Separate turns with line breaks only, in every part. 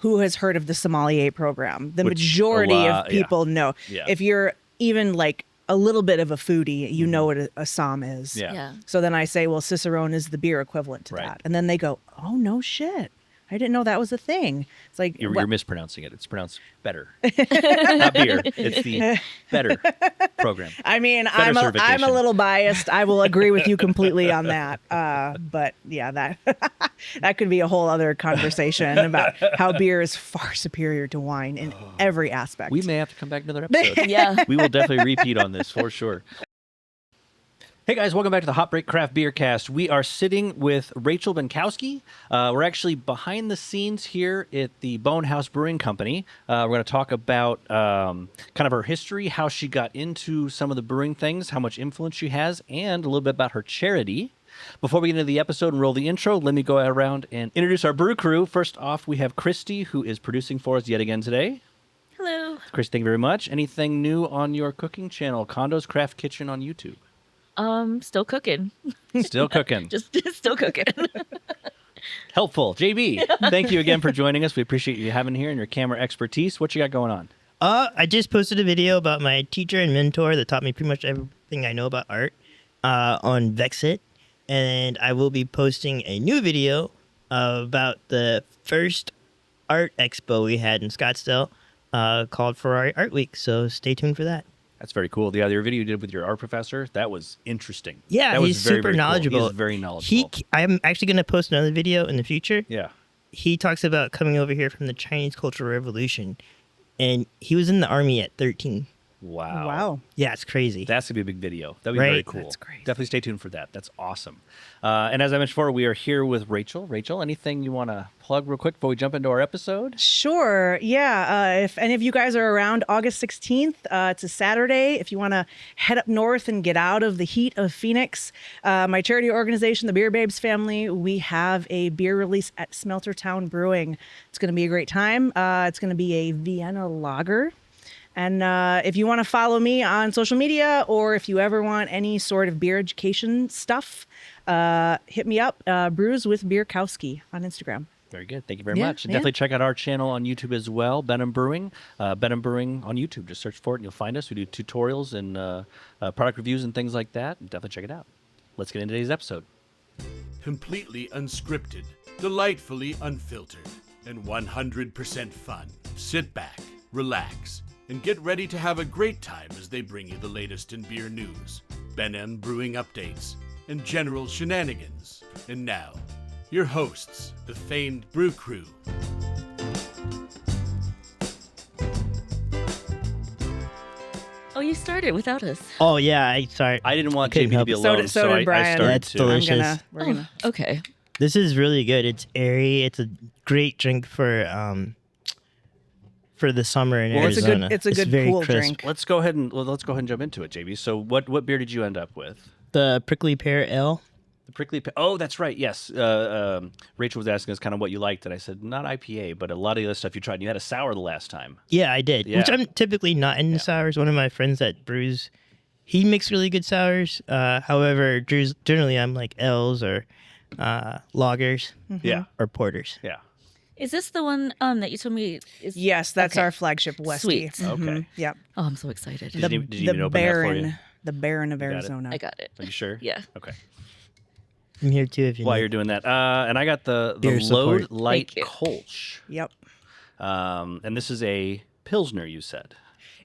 who has heard of the sommelier program? The majority of people know.
Yeah.
If you're even like a little bit of a foodie, you know what a somm is.
Yeah.
So then I say, well, Cicerone is the beer equivalent to that. And then they go, oh, no shit. I didn't know that was a thing. It's like
you're mispronouncing it. It's pronounced better. Not beer. It's the better program.
I mean, I'm a little biased. I will agree with you completely on that. But yeah, that could be a whole other conversation about how beer is far superior to wine in every aspect.
We may have to come back another episode. Yeah. We will definitely repeat on this for sure. Hey guys, welcome back to the Hot Break Craft BeerCast. We are sitting with Rachel Benkowski. We're actually behind the scenes here at the Bone Haus Brewing Company. We're going to talk about kind of her history, how she got into some of the brewing things, how much influence she has, and a little bit about her charity. Before we get into the episode and roll the intro, let me go around and introduce our brew crew. First off, we have Christy, who is producing for us yet again today.
Hello.
Chris, thank you very much. Anything new on your cooking channel, Condo's Craft Kitchen on YouTube?
Still cooking.
Still cooking.
just still cooking.
Helpful. JB, thank you again for joining us. We appreciate you having here and your camera expertise. What you got going on?
I just posted a video about my teacher and mentor that taught me pretty much everything I know about art on Vexit. And I will be posting a new video about the first art expo we had in Scottsdale called Ferrari Art Week. So stay tuned for that.
That's very cool. The other video you did with your art professor, that was interesting.
Yeah,
that
he's super knowledgeable.
Cool. He's very knowledgeable.
I'm actually going to post another video in the future.
Yeah.
He talks about coming over here from the Chinese Cultural Revolution, and he was in the army at 13.
Wow.
Yeah, it's crazy.
That's going to be a big video. That would be very cool.
That's great.
Definitely stay tuned for that. That's awesome. And as I mentioned before, we are here with Rachel. Rachel, anything you want to plug real quick before we jump into our episode?
Sure. Yeah. If any of you guys are around August 16th, it's a Saturday. If you want to head up north and get out of the heat of Phoenix, my charity organization, the Beer Babes family, we have a beer release at Smeltertown Brewing. It's going to be a great time. It's going to be a Vienna lager. And if you want to follow me on social media, or if you ever want any sort of beer education stuff, hit me up, Brews with Beerkowski on Instagram.
Very good. Thank you very much. And definitely check out our channel on YouTube as well, Benham Brewing. Benham Brewing on YouTube. Just search for it and you'll find us. We do tutorials and product reviews and things like that. Definitely check it out. Let's get into today's episode.
Completely unscripted, delightfully unfiltered, and 100% fun. Sit back, relax, and get ready to have a great time as they bring you the latest in beer news, Benham brewing updates, and general shenanigans. And now, your hosts, the famed Brew Crew.
Oh, you started without us.
Oh, yeah. Sorry.
I didn't want
couldn't
JB to
help
be
it.
alone,
So did Brian.
I started
That's
to.
delicious.
We're gonna.
Okay.
This is really good. It's airy. It's a great drink for the summer in Arizona.
It's a good
very
cool
crisp.
drink.
Let's go ahead and jump into it, JB. So what beer did you end up with?
The prickly pear ale.
The prickly pear. Oh, that's right. Yes. Rachel was asking us kind of what you liked, and I said not IPA, but a lot of the other stuff you tried. And you had a sour the last time.
Yeah, I did.
Yeah.
Which I'm typically not into sours. One of my friends that brews, he makes really good sours. However, generally I'm like ales or lagers.
Yeah.
Or porters.
Yeah.
Is this the one that you told me is?
Yes, that's
Okay.
our flagship Westie.
Sweet.
Okay.
Yep.
Oh, I'm so excited.
Did you even open that for you?
The Baron of
got it?
Arizona.
I got it.
Are you sure?
Yeah.
Okay.
I'm here too if you
While
need.
you're doing that, and I got the
Beer
Load
support.
Light
Thank you.
Kölsch.
Yep.
And this is a Pilsner, you said.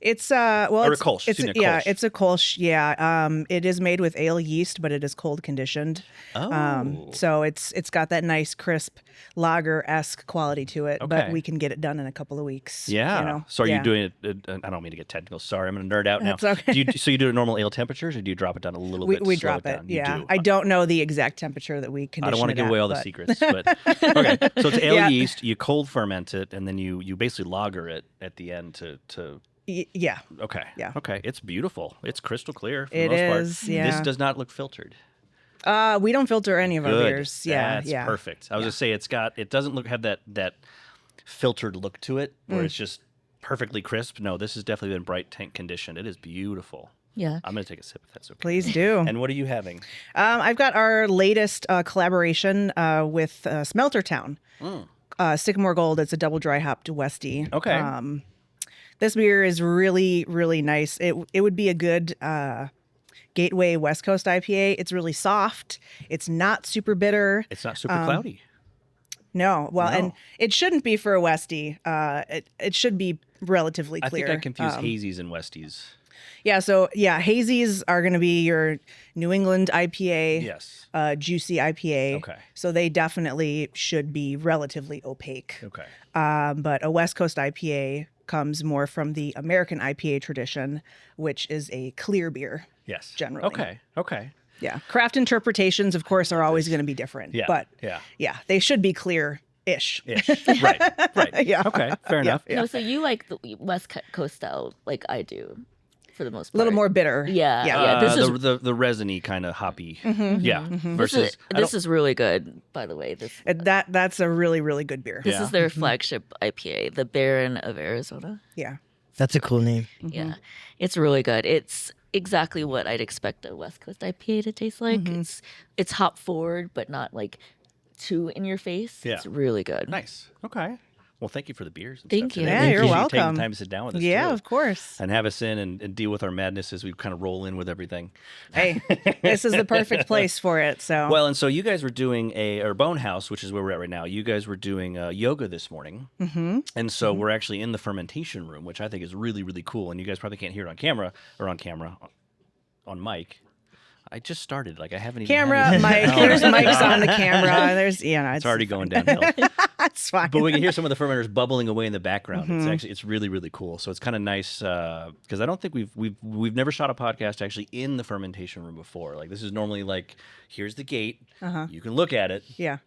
It's well,
Or a
it's,
Kölsch,
it's
excuse me, a
yeah,
Kölsch.
it's a Kölsch. Yeah, it is made with ale yeast, but it is cold conditioned.
Oh.
So it's got that nice crisp lager-esque quality to it. But
Okay.
we can get it done in a couple of weeks.
Yeah.
You know?
So are
Yeah.
you doing it? I don't mean to get technical. Sorry, I'm going to nerd out now.
That's okay.
So you do it at normal ale temperatures, or do you drop it down a little bit?
We
to slow
drop it.
down? You
Yeah.
do.
I don't know the exact temperature that we condition
I don't want to
it
give
at,
away all the
but-
secrets, but okay. So it's ale
Yeah.
yeast. You cold ferment it, and then you basically lager it at the end to.
Yeah.
Okay.
Yeah.
Okay. It's beautiful. It's crystal clear for
It
the most part.
is, yeah.
This does not look filtered.
We don't filter any of our
Good.
beers. Yeah.
That's
yeah.
perfect. I was gonna say it doesn't have that filtered look to it where it's just perfectly crisp. No, this has definitely been bright tank conditioned. It is beautiful.
Yeah.
I'm gonna take a sip if that's okay.
Please do.
And what are you having?
I've got our latest collaboration with Smeltertown Sycamore Gold. It's a double dry hopped Westie.
Okay.
This beer is really, really nice. It would be a good gateway West Coast IPA. It's really soft. It's not super bitter.
It's not super cloudy.
No. Well,
No.
and it shouldn't be for a Westie. It should be relatively
I
clear.
think I confuse hazies and Westies.
Yeah. So yeah, hazies are going to be your New England IPA.
Yes.
Juicy IPA.
Okay.
So they definitely should be relatively opaque.
Okay.
But a West Coast IPA comes more from the American IPA tradition, which is a clear beer.
Yes.
Generally.
Okay.
Yeah. Craft interpretations, of course, are always going to be different.
Yeah.
But
yeah.
they should be clear-ish.
Ish. Right.
Yeah.
Okay. Fair enough.
No, so you like the West Coast style, like I do, for the most part.
A little more bitter.
Yeah.
Yeah.
This is
the resiny kind of hoppy. Yeah. Versus
this is really good, by the way.
That's a really, really good beer.
This is their flagship IPA, the Baron of Arizona.
Yeah.
That's a cool name.
Yeah, it's really good. It's exactly what I'd expect a West Coast IPA to taste like. It's hop forward, but not like too in your face.
Yeah.
It's really good.
nice. Okay. Well, thank you for the beers. And
Thank
stuff
you.
today.
Yeah,
We
you're
appreciate you taking
welcome.
the time to sit down with us.
Yeah,
too,
of course.
and have us in and deal with our madness as we kind of roll in with everything.
Hey, this is the perfect place for it. So
Well, and so you guys were doing or Bone Haus, which is where we're at right now. You guys were doing yoga this morning, and so we're actually in the fermentation room, which I think is really, really cool. And you guys probably can't hear it on camera, on mic. I just started. Like I haven't even
camera,
had
mic.
any-
There's mics on the camera. There's
It's already going downhill.
It's fine.
But we can hear some of the fermenters bubbling away in the background. It's really, really cool. So it's kind of nice because I don't think we've never shot a podcast actually in the fermentation room before. Like this is normally like, here's the gate, you can look at it,
Yeah.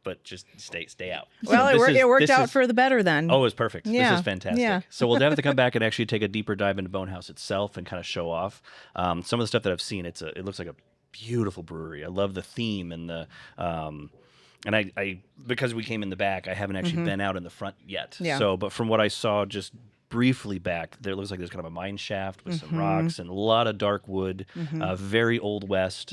but just stay out.
Well,
So
it worked out for the better then.
Oh, it was perfect.
Yeah,
This is fantastic.
yeah.
So we'll have to come back and actually take a deeper dive into Bone Haus itself and kind of show off some of the stuff that I've seen. It looks like a beautiful brewery. I love the theme and the and I because we came in the back, I haven't actually been out in the front yet.
Yeah.
So, but from what I saw just briefly back, there looks like there's kind of a mine shaft with some rocks and a lot of dark wood, very old west.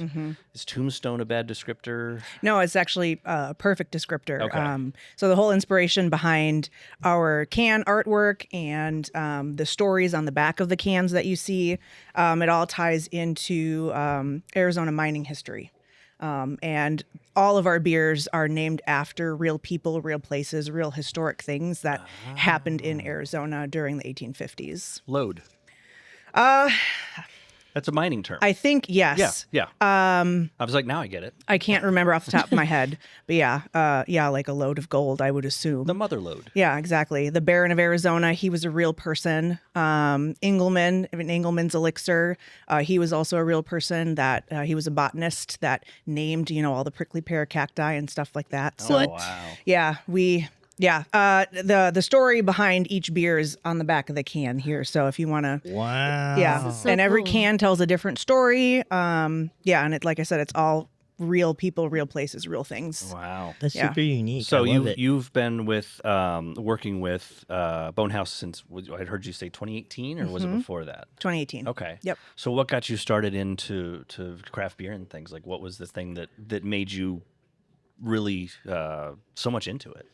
Is Tombstone a bad descriptor?
No, it's actually a perfect descriptor.
Okay.
So the whole inspiration behind our can artwork and the stories on the back of the cans that you see, it all ties into Arizona mining history. And all of our beers are named after real people, real places, real historic things that happened in Arizona during the 1850s.
Load. That's a mining term.
I think, yes.
Yeah. I was like, now I get it.
I can't remember off the top of my head, but yeah, like a load of gold, I would assume.
The mother lode.
Yeah, exactly. The Baron of Arizona, he was a real person. Engelman's elixir, he was also a real person. That he was a botanist that named, all the prickly pear cacti and stuff like that. So
Oh, wow.
yeah, the story behind each beer is on the back of the can here. So if you want to,
Wow.
yeah,
so
and every
cool.
can tells a different story. And like I said, it's all real people, real places, real things.
Wow.
That's
Yeah.
super unique.
So
I love it.
you've been with working with Bone Haus since I heard you say 2018 or was it before that?
2018.
Okay.
Yep.
So what got you started into craft beer and things? Like what was the thing that made you really so much into it?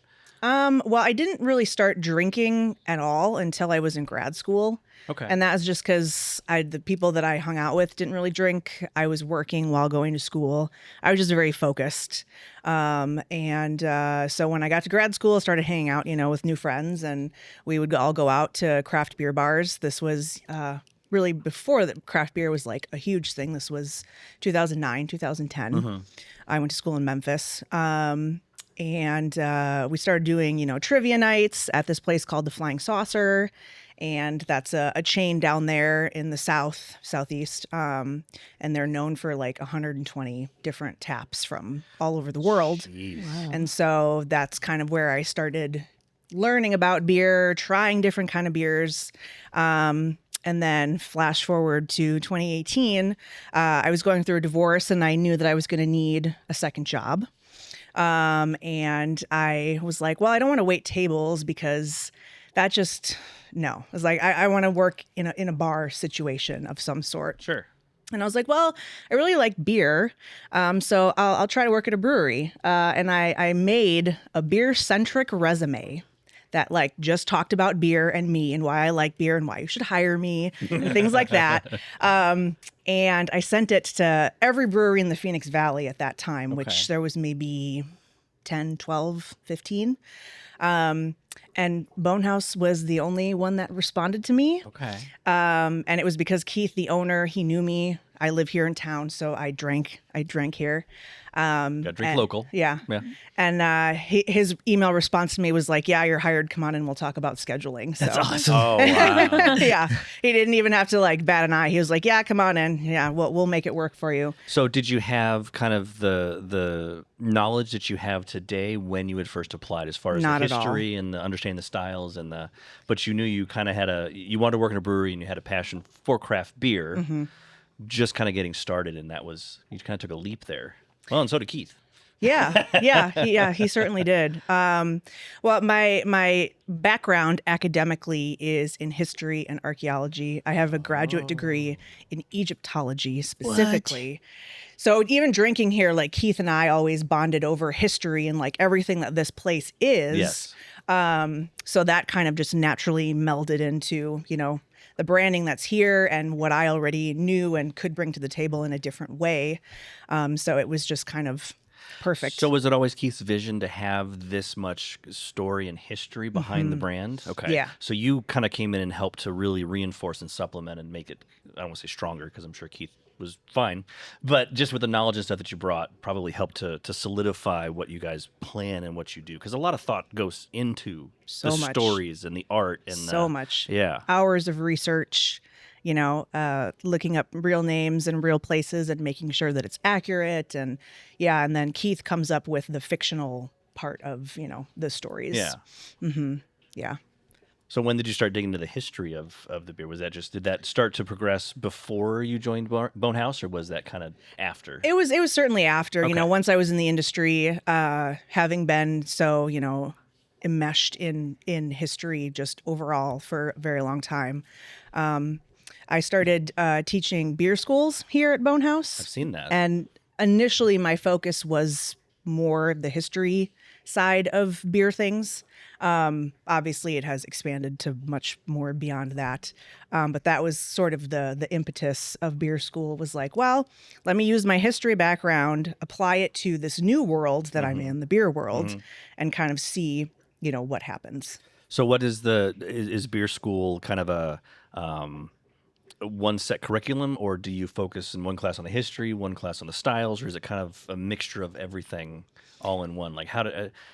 Well, I didn't really start drinking at all until I was in grad school.
Okay.
And that was just because the people that I hung out with didn't really drink. I was working while going to school. I was just very focused. So when I got to grad school, I started hanging out, with new friends, and we would all go out to craft beer bars. This was really before that craft beer was like a huge thing. This was 2009, 2010. I went to school in Memphis. And we started doing, trivia nights at this place called the Flying Saucer. And that's a chain down there in the southeast. And they're known for like 120 different taps from all over the world.
Jeez.
And so that's kind of where I started learning about beer, trying different kind of beers. And then flash forward to 2018, I was going through a divorce and I knew that I was going to need a second job. And I was like, well, I don't want to wait tables because that no. I was like, I want to work in a bar situation of some sort.
Sure.
And I was like, well, I really like beer, so I'll try to work at a brewery. And I made a beer-centric resume that like just talked about beer and me and why I like beer and why you should hire me and things like that. And I sent it to every brewery in the Phoenix Valley at that time, which there was maybe 10, 12, 15. And Bone Haus was the only one that responded to me.
Okay.
And it was because Keith, the owner, he knew me. I live here in town, so I drank here.
Got to drink local.
Yeah. And his email response to me was like, yeah, you're hired. Come on in. We'll talk about scheduling. So.
That's awesome.
Oh, wow.
Yeah. He didn't even have to like bat an eye. He was like, yeah, come on in. Yeah, we'll make it work for you.
So did you have kind of the knowledge that you have today when you had first applied as far as
Not
the
at all.
history and the understanding the styles but you knew you kind of you wanted to work in a brewery and you had a passion for craft beer, just kind of getting started, and you kind of took a leap there. Well, and so did Keith.
He certainly did. Well, my background academically is in history and archaeology. I have a graduate degree in Egyptology specifically. So even drinking here, like Keith and I always bonded over history and like everything that this place is.
Yes.
So that kind of just naturally melded into, the branding that's here and what I already knew and could bring to the table in a different way. So it was just kind of perfect.
So was it always Keith's vision to have this much story and history behind the brand? Okay.
Yeah.
So you kind of came in and helped to really reinforce and supplement and make it, I don't want to say stronger because I'm sure Keith was fine, but just with the knowledge and stuff that you brought probably helped to solidify what you guys plan and what you do. Because a lot of thought goes into
So
the
much.
Stories and the art and
So much.
Yeah.
Hours of research, looking up real names and real places and making sure that it's accurate. And and then Keith comes up with the fictional part of, the stories.
Yeah.
Yeah.
So when did you start digging into the history of the beer? Did that start to progress before you joined Bone Haus, or was that kind of after?
It was certainly after,
Okay.
once I was in the industry, having been so, enmeshed in history just overall for a very long time. I started teaching beer schools here at Bone Haus.
I've seen that.
And initially my focus was more the history side of beer things. Obviously it has expanded to much more beyond that. But that was sort of the impetus of beer school, was like, well, let me use my history background, apply it to this new world that I'm in, the beer world, and kind of see, what happens.
So what is is beer school kind of a one set curriculum, or do you focus in one class on the history, one class on the styles, or is it kind of a mixture of everything all in one? Like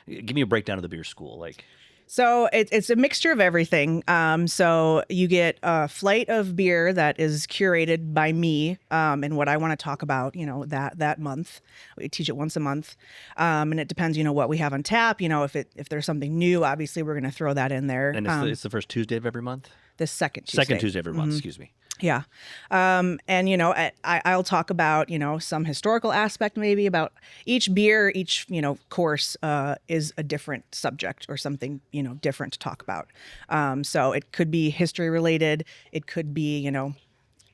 give me a breakdown of the beer school. Like,
so it's a mixture of everything. So you get a flight of beer that is curated by me and what I want to talk about, that month. We teach it once a month. And it depends, what we have on tap. If there's something new, obviously we're going to throw that in there.
and it's the first Tuesday of every month?
The second Tuesday.
Second Tuesday of every month, excuse me.
Yeah. And, I'll talk about, some historical aspect maybe about each beer, each, course is a different subject or something, different to talk about. So it could be history related. It could be,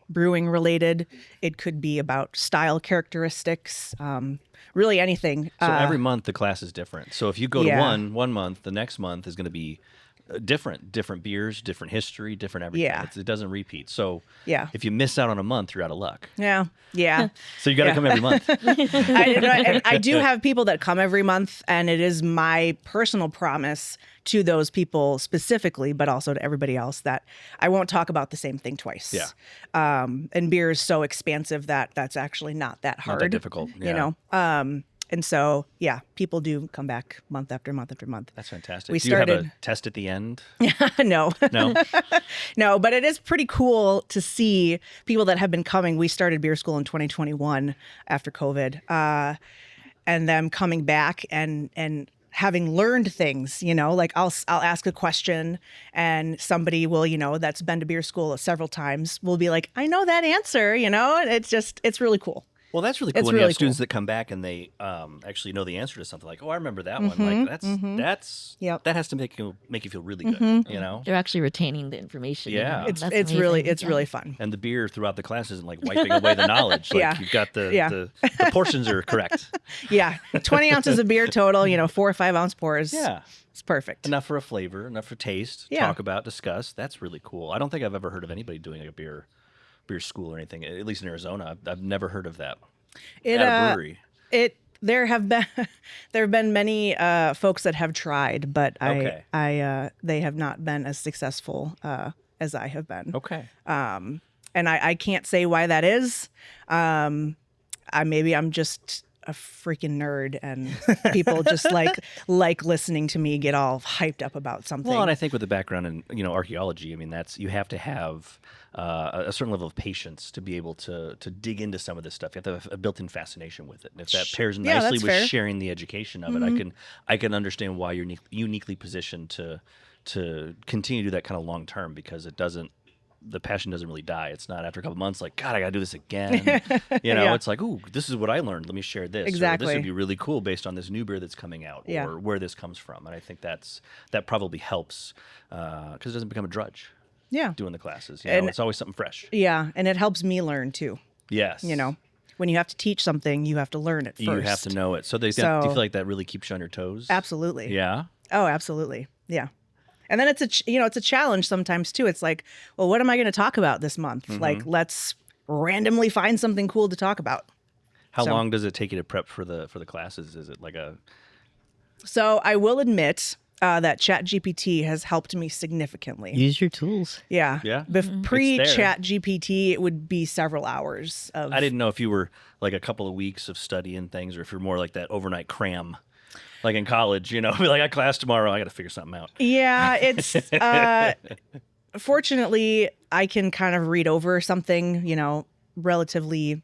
brewing related. It could be about style characteristics, really anything.
So every month the class is different. So if you go to
Yeah.
one month, the next month is going to be different beers, different history, different everything.
Yeah.
It doesn't repeat. So
Yeah.
if you miss out on a month, you're out of luck.
Yeah. Yeah.
So you got to come every month.
I do have people that come every month, and it is my personal promise to those people specifically, but also to everybody else, that I won't talk about the same thing twice.
Yeah.
And beer is so expansive that that's actually not that hard.
Not that difficult. Yeah.
And so, people do come back month after month after month.
That's fantastic.
We
Do you have
started-
a test at the end?
No.
No?
No, but it is pretty cool to see people that have been coming. We started beer school in 2021 after COVID, and them coming back and having learned things, like I'll ask a question and somebody will, that's been to beer school several times will be like, I know that answer, it's really cool.
Well, that's really cool
It's
when you
really
have students
cool.
that come back and they actually know the answer to something like, oh, I remember that one. Like that's
Yep.
that has to make you feel really good, you know?
They're actually retaining the information. in
Yeah.
there.
It's
That's
it's really
amazing.
it's
Yeah.
really fun.
And the beer throughout the class isn't like wiping away the knowledge. Like
Yeah.
you've got
Yeah.
the portions are correct.
Yeah, 20 ounces of beer total. 4 or 5 ounce pours.
Yeah.
It's perfect.
Enough for a flavor, enough for taste,
Yeah.
talk about, discuss. That's really cool. I don't think I've ever heard of anybody doing like a beer school or anything, at least in Arizona. I've never heard of that
It
at a brewery.
there have been many folks that have tried, but
Okay.
they have not been as successful as I have been.
Okay.
And I can't say why that is. Maybe I'm just a freaking nerd, and people just like listening to me get all hyped up about something.
Well, and I think with the background in archaeology, I mean, you have to have a certain level of patience to be able to dig into some of this stuff. You have to have a built-in fascination with it. And if that pairs
Yeah,
nicely
that's
with
fair.
sharing the education of it, I can understand why you're uniquely positioned to continue to do that kind of long term, because the passion doesn't really die. It's not after a couple months like, God, I got to do this again.
Yeah.
It's like, ooh, this is what I learned. Let me share this. Or,
Exactly.
this would be really cool based on this new beer that's coming out,
Yeah.
or where this comes from. And I think that probably helps because it doesn't become a drudge
Yeah.
doing the classes.
And-
It's always something fresh.
Yeah, and it helps me learn too.
Yes.
When you have to teach something, you have to learn it first.
You have to know it. So do you
So-
feel like that really keeps you on your toes?
Absolutely.
Yeah.
Oh, absolutely. Yeah. And then it's a challenge sometimes too. It's like, well, what am I going to talk about this month? Like, let's randomly find something cool to talk about.
How
So-
long does it take you to prep for the classes? Is it like a
So I will admit that ChatGPT has helped me significantly.
Use your tools.
Yeah.
Yeah?
Pre-Chat GPT, it would be several hours of.
I didn't know if you were like a couple of weeks of studying things, or if you're more like that overnight cram, like in college. Be like, I got class tomorrow. I got to figure something out.
Yeah, it's. Fortunately, I can kind of read over something, relatively,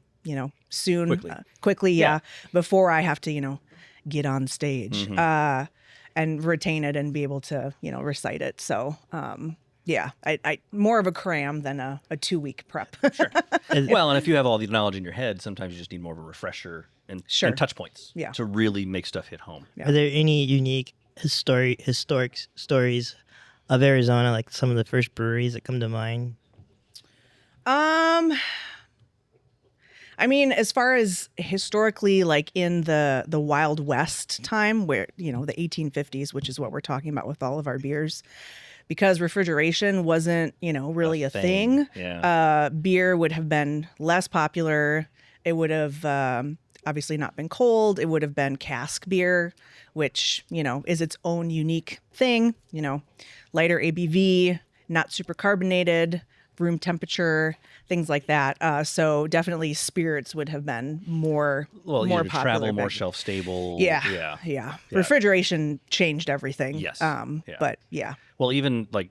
soon, quickly,
Yeah.
before I have to, get on stage, and retain it and be able to, recite it. So, yeah, I more of a cram than a 2-week prep.
Well, and if you have all the knowledge in your head, sometimes you just need more of a refresher and touch points
Yeah.
to really make stuff hit home.
Yeah.
Are there any unique historic stories of Arizona, like some of the first breweries that come to mind?
I mean, as far as historically, like in the Wild West time, where the 1850s, which is what we're talking about with all of our beers, because refrigeration wasn't really a thing.
Yeah.
Beer would have been less popular. It would have obviously not been cold. It would have been cask beer, which is its own unique thing. Lighter ABV, not super carbonated, room temperature, things like that. So definitely spirits would have been more
Well,
more
easier to
popular.
travel, more
back-
shelf stable.
Yeah. Refrigeration changed everything.
Yes. Yeah.
But yeah.
Well, even like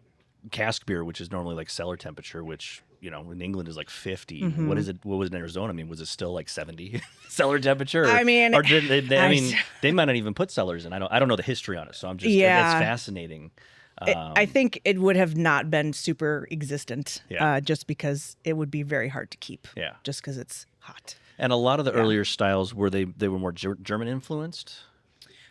cask beer, which is normally like cellar temperature, which in England is like 50.
Mm-hmm.
What is it? What was it in Arizona? I mean, was it still like 70 cellar temperature?
I mean,
or did they,
I
I mean, they might not even put cellars in. I don't know the history on it, so I'm just
Yeah.
that's fascinating.
I think it would have not been super existent,
Yeah.
just because it would be very hard to keep.
Yeah.
Just because it's hot.
And a lot of the earlier styles were they were more German influenced.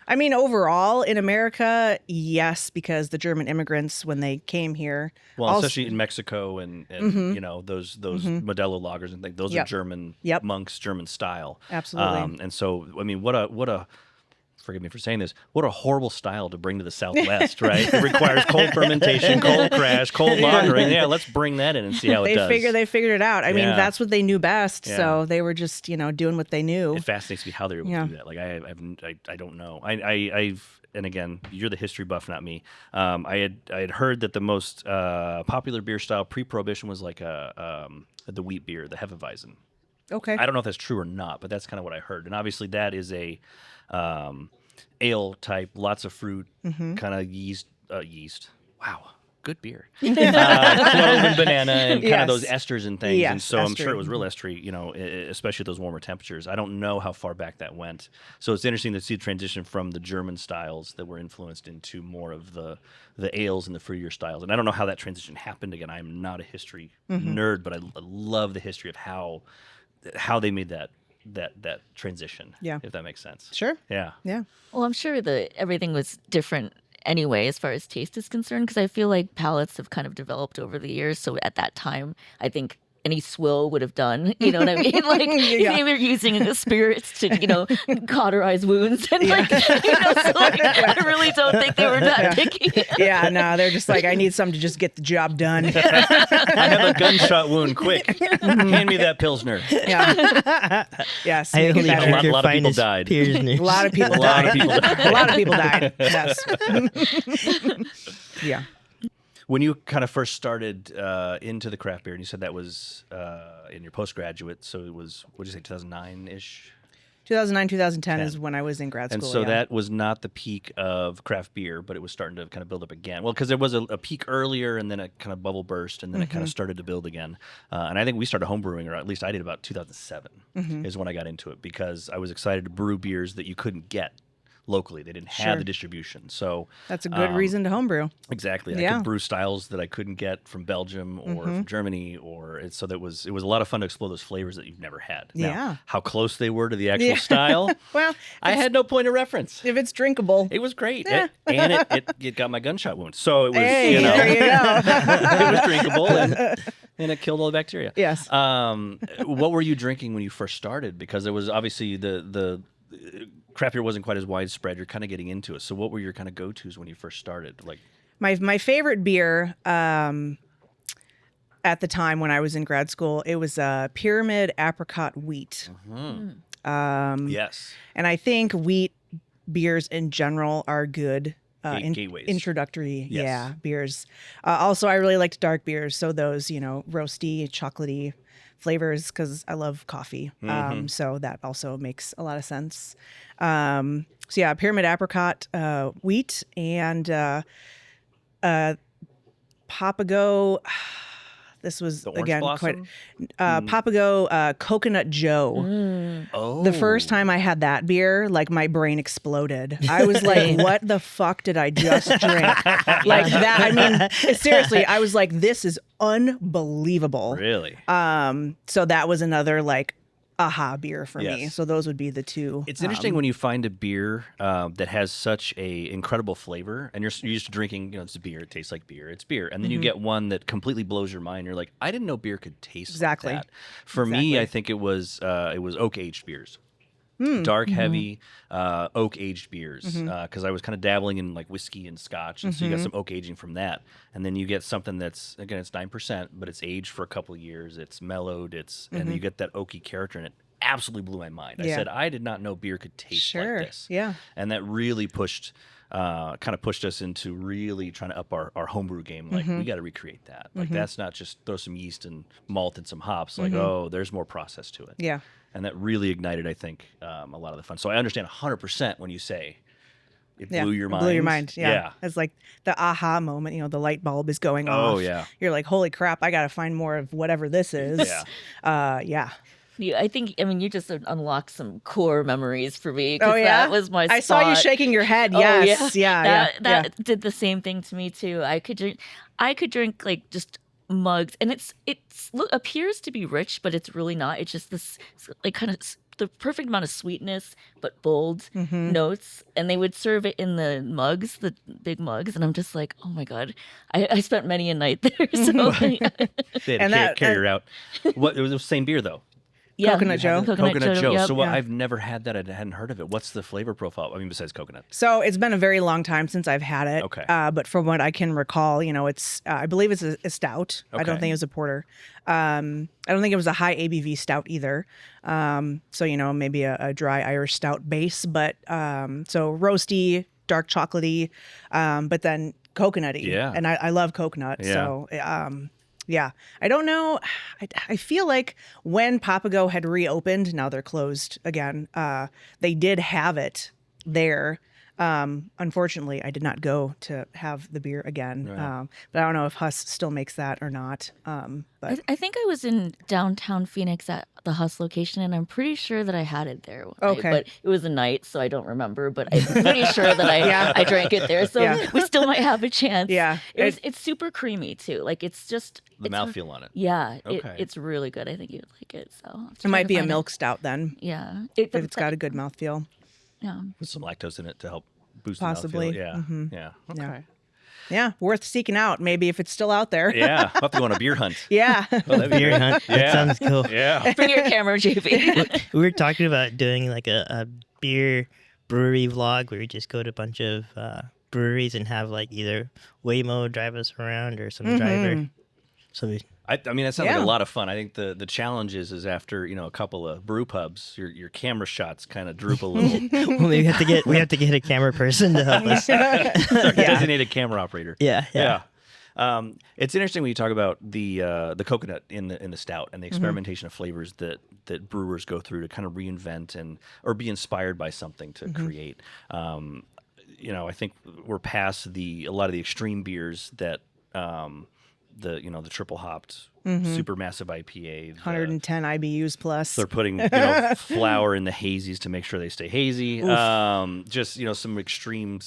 I mean, overall in America, yes, because the German immigrants, when they came here,
Well,
also-
especially in Mexico and those Modelo lagers and things. Those are
Yep.
German
Yep.
monks, German style.
Absolutely.
And so, I mean, what a forgive me for saying this, what a horrible style to bring to the Southwest, right? It requires cold fermentation, cold crash, cold lagering. Yeah, let's bring that in and see how it does.
they figured it out. I mean,
Yeah.
that's what they knew best.
Yeah.
So they were just, doing what they knew.
It fascinates me how they were able
Yeah.
to do that. Like I don't know. I've and again, you're the history buff, not me. I had heard that the most popular beer style pre-prohibition was like the wheat beer, the Hefeweizen.
Okay.
I don't know if that's true or not, but that's kind of what I heard. And obviously, that is a ale type, lots of fruit,
Mm-hmm.
kind of yeast. Wow, good beer. Clove and banana and kind
Yes.
of those esters and things. And
Yes,
so I'm sure
estery.
it was real estery, especially at those warmer temperatures. I don't know how far back that went. So it's interesting to see the transition from the German styles that were influenced into more of the ales and the fruitier styles. And I don't know how that transition happened. Again, I'm not a history
Mm-hmm.
nerd, but I love the history of how they made that that transition.
Yeah.
If that makes sense.
Sure.
Yeah.
Yeah.
Well, I'm sure that everything was different anyway as far as taste is concerned, because I feel like palates have kind of developed over the years. So at that time, I think any swill would have done. You know what I mean? Like
Yeah.
they were using spirits to, cauterize wounds and so like, I really don't think they were that picky.
Yeah, no, they're just like, I need something to just get the job done.
I have a gunshot wound. Quick, hand me that Pilsner.
Yeah. Yes.
I
make it
only
better.
drink
A
your
lot of people
finest
died.
Pilsner.
A lot of people
A lot of
died.
people died.
A lot of people died. Yes. Yeah.
When you kind of first started into the craft beer, and you said that was in your postgraduate, so it was, what did you say, 2009-ish?
2009, 2010 is when I was in grad school.
And so
yeah.
that was not the peak of craft beer, but it was starting to kind of build up again. Well, because there was a peak earlier, and then it kind of bubble burst, and then it kind of started to build again. And I think we started homebrewing, or at least I did about 2007 is when I got into it, because I was excited to brew beers that you couldn't get locally. They didn't have
Sure.
the distribution. So
That's a good reason to homebrew.
exactly. I
Yeah.
could brew styles that I couldn't get from Belgium or from Germany, so it was a lot of fun to explore those flavors that you've never had. Now,
Yeah.
how close they were to the actual
Yeah.
style,
Well,
I had no point of reference.
if it's drinkable.
It was great.
Yeah.
It got my gunshot wound. So it was,
Hey, there you go.
it was drinkable and it killed all the bacteria.
Yes.
What were you drinking when you first started? Because it was obviously the craft beer wasn't quite as widespread. You're kind of getting into it. So what were your kind of go-tos when you first started? Like
My favorite beer at the time when I was in grad school, it was Pyramid Apricot Wheat.
yes.
And I think wheat beers in general are good
Gateways.
introductory
Yes.
beers. Also, I really liked dark beers. So those, roasty, chocolatey flavors, because I love coffee. So that also makes a lot of sense. So yeah, Pyramid Apricot wheat and Papago. This was
The Orange
again
Blossom?
quite Papago Coconut Joe.
Oh.
The first time I had that beer, like my brain exploded. I was like, what the fuck did I just drink? Like that. I mean, seriously, I was like, this is unbelievable.
Really?
So that was another like aha beer for me.
Yes.
So those would be the two.
It's interesting when you find a beer that has such a incredible flavor, and you're used to drinking, it's beer, it tastes like beer, it's beer, and then you get one that completely blows your mind. You're like, I didn't know beer could taste
Exactly.
like that. For me, I think it was oak aged beers. Dark, heavy, oak aged beers, because I was kind of dabbling in like whiskey and scotch, and so you got some oak aging from that, and then you get something that's, again, it's 9%, but it's aged for a couple of years, it's mellowed, and then you get that oaky character, and it absolutely blew my mind. I
Yeah.
said, I did not know beer could taste like this.
Yeah.
And that really pushed us into really trying to up our homebrew game. Like, we got to recreate that. Like, that's not just throw some yeast and malt and some hops. Like, oh, there's more process to it.
Yeah.
And that really ignited, I think, a lot of the fun. So I understand 100% when you say it blew your mind.
Blew your mind. Yeah. It's like the aha moment, the light bulb is going off.
Oh, yeah.
You're like, holy crap, I got to find more of whatever this is.
Yeah.
Yeah.
Yeah, you just unlocked some core memories for me. 'Cause
Oh, yeah?
that was my
I saw you
spot.
shaking your head.
Oh,
Yes. Yeah.
That did the same thing to me too. I could drink like just mugs, and appears to be rich, but it's really not. It's just this like kind of the perfect amount of sweetness, but bold notes. And they would serve it in the mugs, the big mugs, and I'm just like, oh my god, I spent many a night there. So
They had
And
to
that-
carry her out. What? It was the same beer, though.
yeah,
Coconut Joe?
Coconut Joe.
Yep.
So
Yeah.
I've never had that. I hadn't heard of it. What's the flavor profile? I mean, besides coconut.
So it's been a very long time since I've had it.
Okay.
But from what I can recall, it's I believe it's a stout. I don't
Okay.
think it was a porter. I don't think it was a high ABV stout either. So maybe a dry Irish stout base, but so roasty, dark chocolatey, but then coconutty.
Yeah.
And I love coconut.
Yeah.
So yeah, I don't know. I feel like when Papago had reopened, now they're closed again. They did have it there, Unfortunately, I did not go to have the beer again.
Right.
But I don't know if Huss still makes that or not. But
I think I was in downtown Phoenix at the Huss location, and I'm pretty sure that I had it there one night,
Okay.
but it was a night, so I don't remember. But I'm pretty sure that I drank it there, so
Yeah.
we still might have a chance.
Yeah.
It's super creamy too. Like it's just
The mouthfeel on it.
Yeah,
Okay.
it's really good. I think you'd like it. So I'll
it
try
might
to
be a
find
milk stout then,
Yeah,
if it's got a good mouthfeel.
yeah.
With some lactose in it to help boost
Possibly.
the mouthfeel. Yeah. Okay.
Yeah. Yeah, worth seeking out. Maybe if it's still out there.
Yeah. I'll have to go on a beer hunt.
Yeah.
Oh, that'd be
Beer
great.
hunt.
Yeah.
That sounds cool.
Yeah.
Bring your camera, JP.
We were talking about doing like a beer brewery vlog where we just go to a bunch of breweries and have like either Waymo drive us around or some driver. So we
I mean, that sounds like
Yeah.
a lot of fun. I think the challenge is after a couple of brew pubs, your camera shots kind of droop a little.
well, we have to get a camera person to help us.
Designated camera operator.
Yeah.
It's interesting when you talk about the coconut in the stout and the experimentation of flavors that brewers go through to kind of reinvent or be inspired by something to create. I think we're past a lot of the extreme beers that the triple hopped super massive IPA.
110 IBUs plus.
They're putting flour in the hazies to make sure they stay hazy. Just some extreme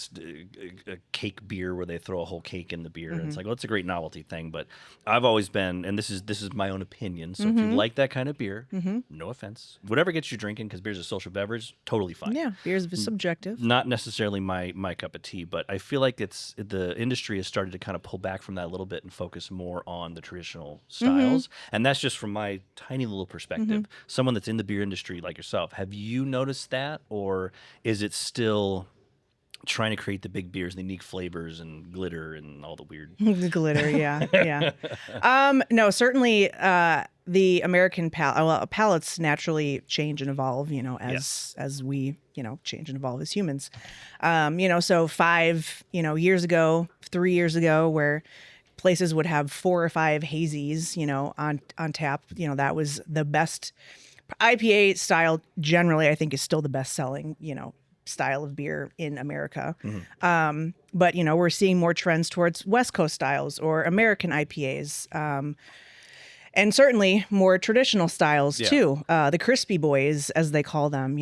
cake beer where they throw a whole cake in the beer. And it's like, well, it's a great novelty thing. But I've always been, and this is my own opinion. So if you like that kind of beer, no offense, whatever gets you drinking, because beer's a social beverage, totally fine.
Yeah, beer's subjective.
Not necessarily my cup of tea, but I feel like the industry has started to kind of pull back from that a little bit and focus more on the traditional styles. And that's just from my tiny little perspective. Someone that's in the beer industry like yourself, have you noticed that, or is it still trying to create the big beers, the unique flavors and glitter and all the weird
The glitter, yeah. No, certainly the American palates naturally change and evolve, as we, change and evolve as humans. So 5, years ago, 3 years ago, where places would have 4 or 5 hazies, on tap, that was the best. IPA style generally, I think, is still the best selling, style of beer in America. But, we're seeing more trends towards West Coast styles or American IPAs. And certainly more traditional styles too. The crispy boys, as they call them,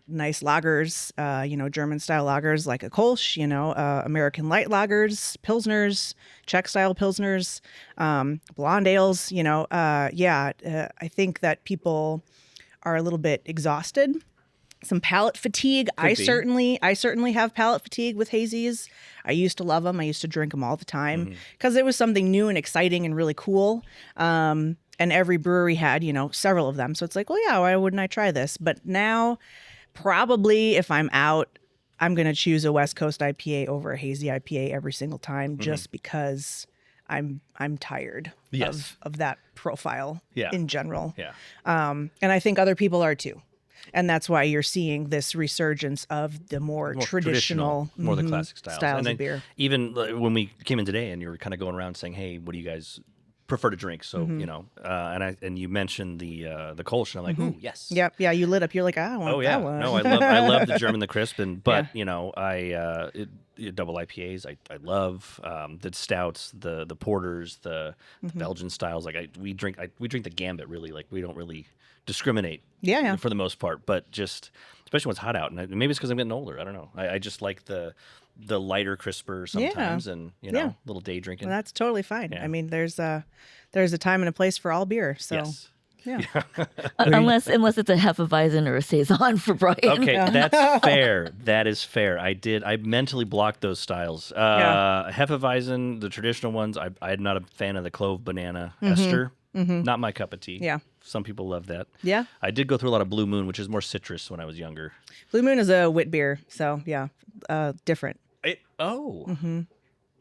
nice lagers, German style lagers like a Kölsch, American light lagers, pilsners, Czech style pilsners, blonde ales, I think that people are a little bit exhausted. Some palate fatigue. I certainly have palate fatigue with hazies. I used to love them. I used to drink them all the time because it was something new and exciting and really cool. And every brewery had, several of them. So it's like, well, yeah, why wouldn't I try this? But now, probably if I'm out, I'm going to choose a West Coast IPA over a hazy IPA every single time, just because I'm tired of that profile in general.
Yeah.
And I think other people are too. And that's why you're seeing this resurgence of the more traditional,
more the classic styles
of
and
beer.
Even when we came in today and you were kind of going around saying, hey, what do you guys prefer to drink? So, and you mentioned the Kölsch, and I'm like, ooh, yes.
Yep. Yeah, you lit up. You're like, I want that one.
No, I love the German, the crisp, but double IPAs I love, the stouts, the porters, the Belgian styles. Like we drink the gambit really. Like we don't really discriminate for the most part, but just especially when it's hot out, and maybe it's because I'm getting older. I don't know. I just like the lighter, crisper sometimes, and little day drinking.
Well, that's totally fine.
Yeah.
I mean, there's a time and a place for all beer. So
Yes.
yeah.
unless it's a Hefeweizen or a Saison for Brian.
Okay, that's fair. That is fair. I mentally blocked those styles. Hefeweizen, the traditional ones. I'm not a fan of the clove banana ester. Not my cup of tea.
Yeah.
Some people love that.
Yeah.
I did go through a lot of Blue Moon, which is more citrus when I was younger.
Blue Moon is a wit beer, so yeah, different.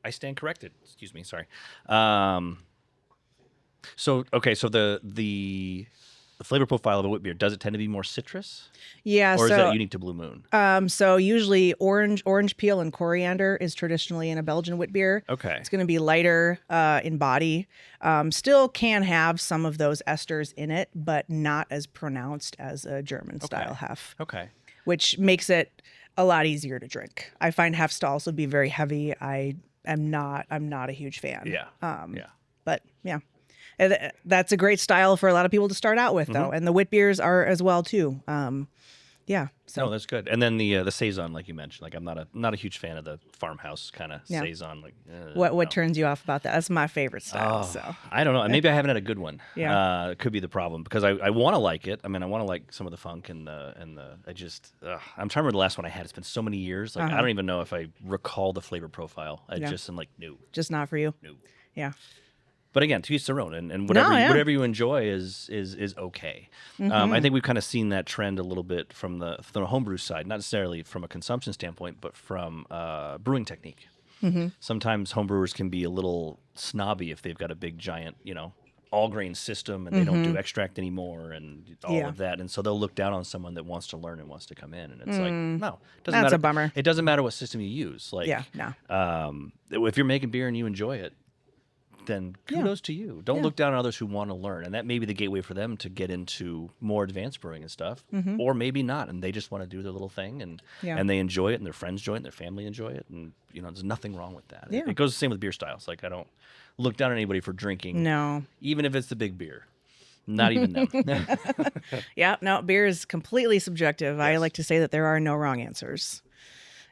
I stand corrected. Excuse me. Sorry. So the flavor profile of a wit beer, does it tend to be more citrus?
Yeah.
Or is
so,
that unique to Blue Moon?
So usually orange peel and coriander is traditionally in a Belgian wit beer.
Okay.
It's going to be lighter in body. Still can have some of those esters in it, but not as pronounced as a German style hef.
Okay.
Which makes it a lot easier to drink. I find Hefts to also be very heavy. I'm not a huge fan.
Yeah.
But yeah, that's a great style for a lot of people to start out with, though, and the wit beers are as well too. Yeah. So
No, that's good. And then the saison, like you mentioned, like I'm not a huge fan of the farmhouse kind of saison. Like
what
no.
turns you off about that? That's my favorite style.
Oh,
So
I don't know. Maybe I haven't had a good one.
Yeah.
It could be the problem because I want to like it. I mean, I want to like some of the funk and the I'm trying to remember the last one I had. It's been so many years. Like I don't even know if I recall the flavor profile. I just am like, no.
Just not for you.
No.
Yeah.
But again, to each their own, and whatever you enjoy is okay. I think we've kind of seen that trend a little bit from the homebrew side, not necessarily from a consumption standpoint, but from brewing technique. Sometimes homebrewers can be a little snobby if they've got a big giant, all grain system and they don't do extract anymore and all of that, and so they'll look down on someone that wants to learn and wants to come in, and it's like, no, it doesn't
That's
matter.
a bummer.
It doesn't matter what system you use. Like, if you're making beer and you enjoy it, then kudos to you. Don't look down on others who want to learn. And that may be the gateway for them to get into more advanced brewing and stuff, or maybe not. And they just want to do their little thing and they enjoy it and their friends enjoy it and their family enjoy it. And, there's nothing wrong with that. It goes the same with beer styles. Like, I don't look down on anybody for drinking.
No.
Even if it's the big beer. Not even them.
Yeah. No, beer is completely subjective. I like to say that there are no wrong answers.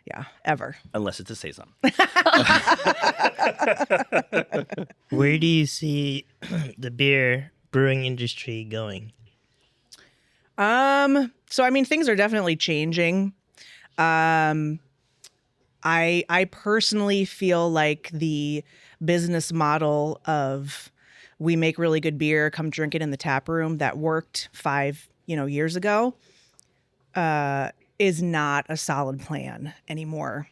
Yeah, ever.
Unless it's a saison.
Where do you see the beer brewing industry going?
So I mean, things are definitely changing. I personally feel like the business model of we make really good beer, come drink it in the tap room that worked 5 years ago is not a solid plan anymore.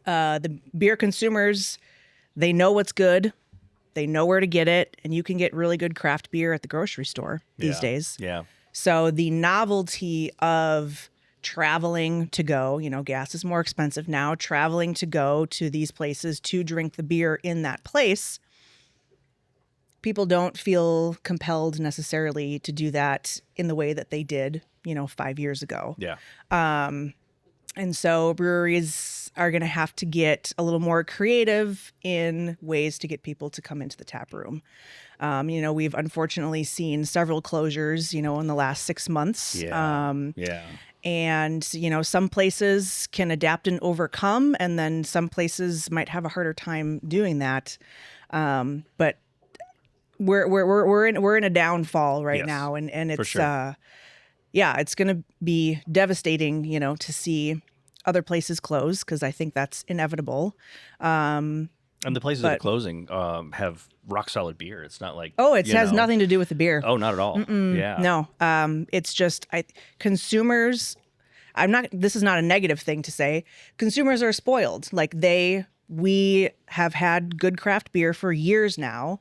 The beer consumers, they know what's good, they know where to get it, and you can get really good craft beer at the grocery store these days.
Yeah.
So the novelty of traveling to go, gas is more expensive now, traveling to go to these places to drink the beer in that place, people don't feel compelled necessarily to do that in the way that they did 5 years ago.
Yeah.
And so breweries are going to have to get a little more creative in ways to get people to come into the tap room. We've unfortunately seen several closures, in the last 6 months.
Yeah.
And, some places can adapt and overcome, and then some places might have a harder time doing that. But we're in a downfall right now, and it's
for sure.
It's going to be devastating, to see other places close, because I think that's inevitable.
And the places that are closing have rock solid beer. It's not like
it has nothing to do with the beer.
Oh, not at all. Yeah.
No. It's just consumers. This is not a negative thing to say. Consumers are spoiled. Like we have had good craft beer for years now,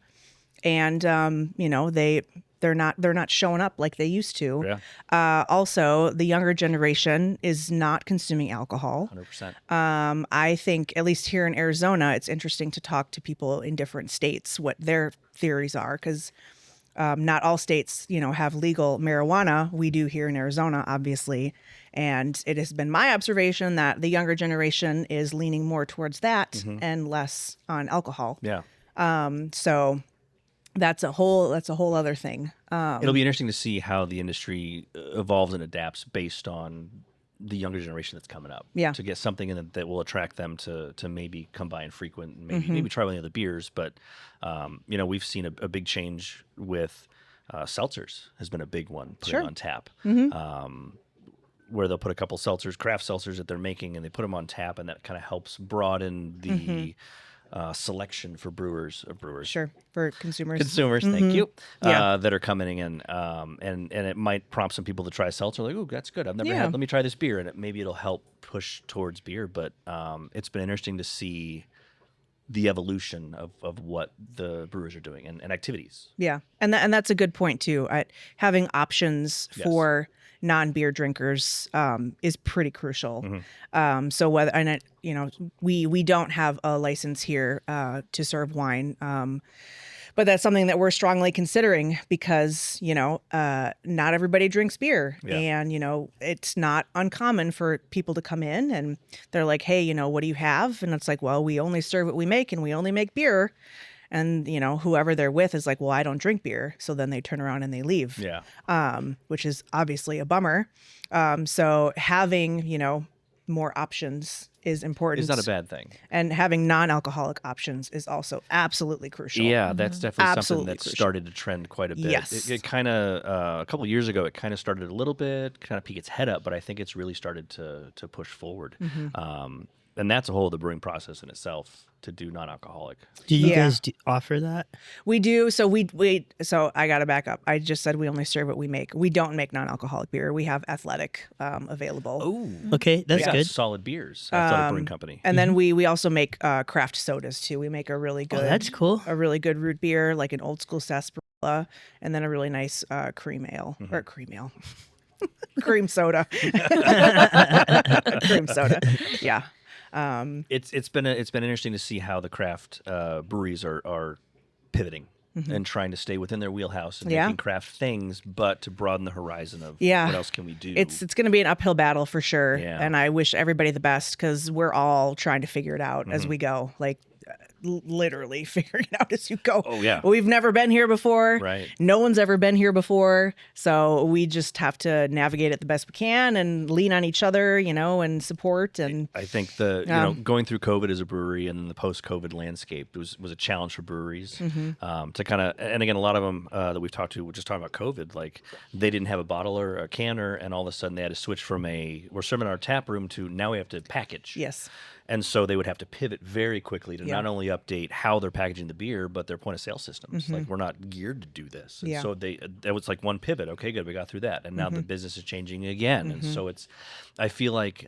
and they're not showing up like they used to.
Yeah.
Also, the younger generation is not consuming alcohol.
100%.
I think, at least here in Arizona, it's interesting to talk to people in different states what their theories are, because not all states, have legal marijuana. We do here in Arizona, obviously. And it has been my observation that the younger generation is leaning more towards that and less on alcohol.
Yeah.
So that's a whole other thing.
It'll be interesting to see how the industry evolves and adapts based on the younger generation that's coming up.
Yeah.
To get something in that will attract them to maybe come by and frequent and maybe try one of the other beers. But, we've seen a big change with seltzers has been a big one putting on tap. Where they'll put a couple seltzers, craft seltzers that they're making, and they put them on tap, and that kind of helps broaden the selection for brewers.
Sure, for consumers.
Thank you. That are coming in, and it might prompt some people to try a seltzer. Like, oh, that's good. I've never had. Let me try this beer, and maybe it'll help push towards beer. But it's been interesting to see the evolution of what the brewers are doing and activities.
Yeah, and that's a good point too. Having options for non-beer drinkers is pretty crucial.
Mm-hmm.
So whether, and it, you know, we don't have a license here to serve wine. But that's something that we're strongly considering because, you know, not everybody drinks beer.
Yeah.
And, you know, it's not uncommon for people to come in and they're like, hey, you know, what do you have? And it's like, well, we only serve what we make and we only make beer. And, you know, whoever they're with is like, well, I don't drink beer. So then they turn around and they leave, which is obviously a bummer. So having, you know, more options is important.
It's not a bad thing.
And having non-alcoholic options is also absolutely crucial.
Yeah, that's definitely something
Absolutely
that
crucial.
started to trend quite a bit.
Yes.
It kind of, a couple years ago, it kind of started a little bit, kind of peek its head up, but I think it's really started to push forward. And that's a whole other brewing process in itself to do non-alcoholic.
Do you
Yeah.
guys offer that?
We do. So so I got to back up. I just said we only serve what we make. We don't make non-alcoholic beer. We have athletic available.
Oh,
Okay, that's
yeah,
good.
Solid Beers, Athletic Brewing Company.
And then we also make craft sodas too. We make a really good,
Oh, that's cool.
a really good root beer, like an old school sarsaparilla, and then a really nice cream ale or cream ale, cream soda, cream soda. Yeah.
It's been interesting to see how the craft breweries are pivoting and trying to stay within their wheelhouse and
Yeah.
making craft things, but to broaden the horizon of
Yeah.
what else can we do.
It's going to be an uphill battle for sure.
Yeah.
And I wish everybody the best because we're all trying to figure it out as we go. Like literally figuring it out as you go.
Oh, yeah.
We've never been here before.
Right.
No one's ever been here before. So we just have to navigate it the best we can and lean on each other, you know, and support. And
I think you know, going through COVID as a brewery and then the post-COVID landscape was a challenge for breweries to kind of, and again, a lot of them that we've talked to, we're just talking about COVID, like they didn't have a bottle or a canner, and all of a sudden they had to switch from we're serving our tap room to now we have to package.
yes.
And so they would have to pivot very quickly to
Yeah.
not only update how they're packaging the beer, but their point of sale systems. Like we're not geared to do this. And
Yeah.
so that was like one pivot. Okay, good. We got through that. And now the business is changing again. And so I feel like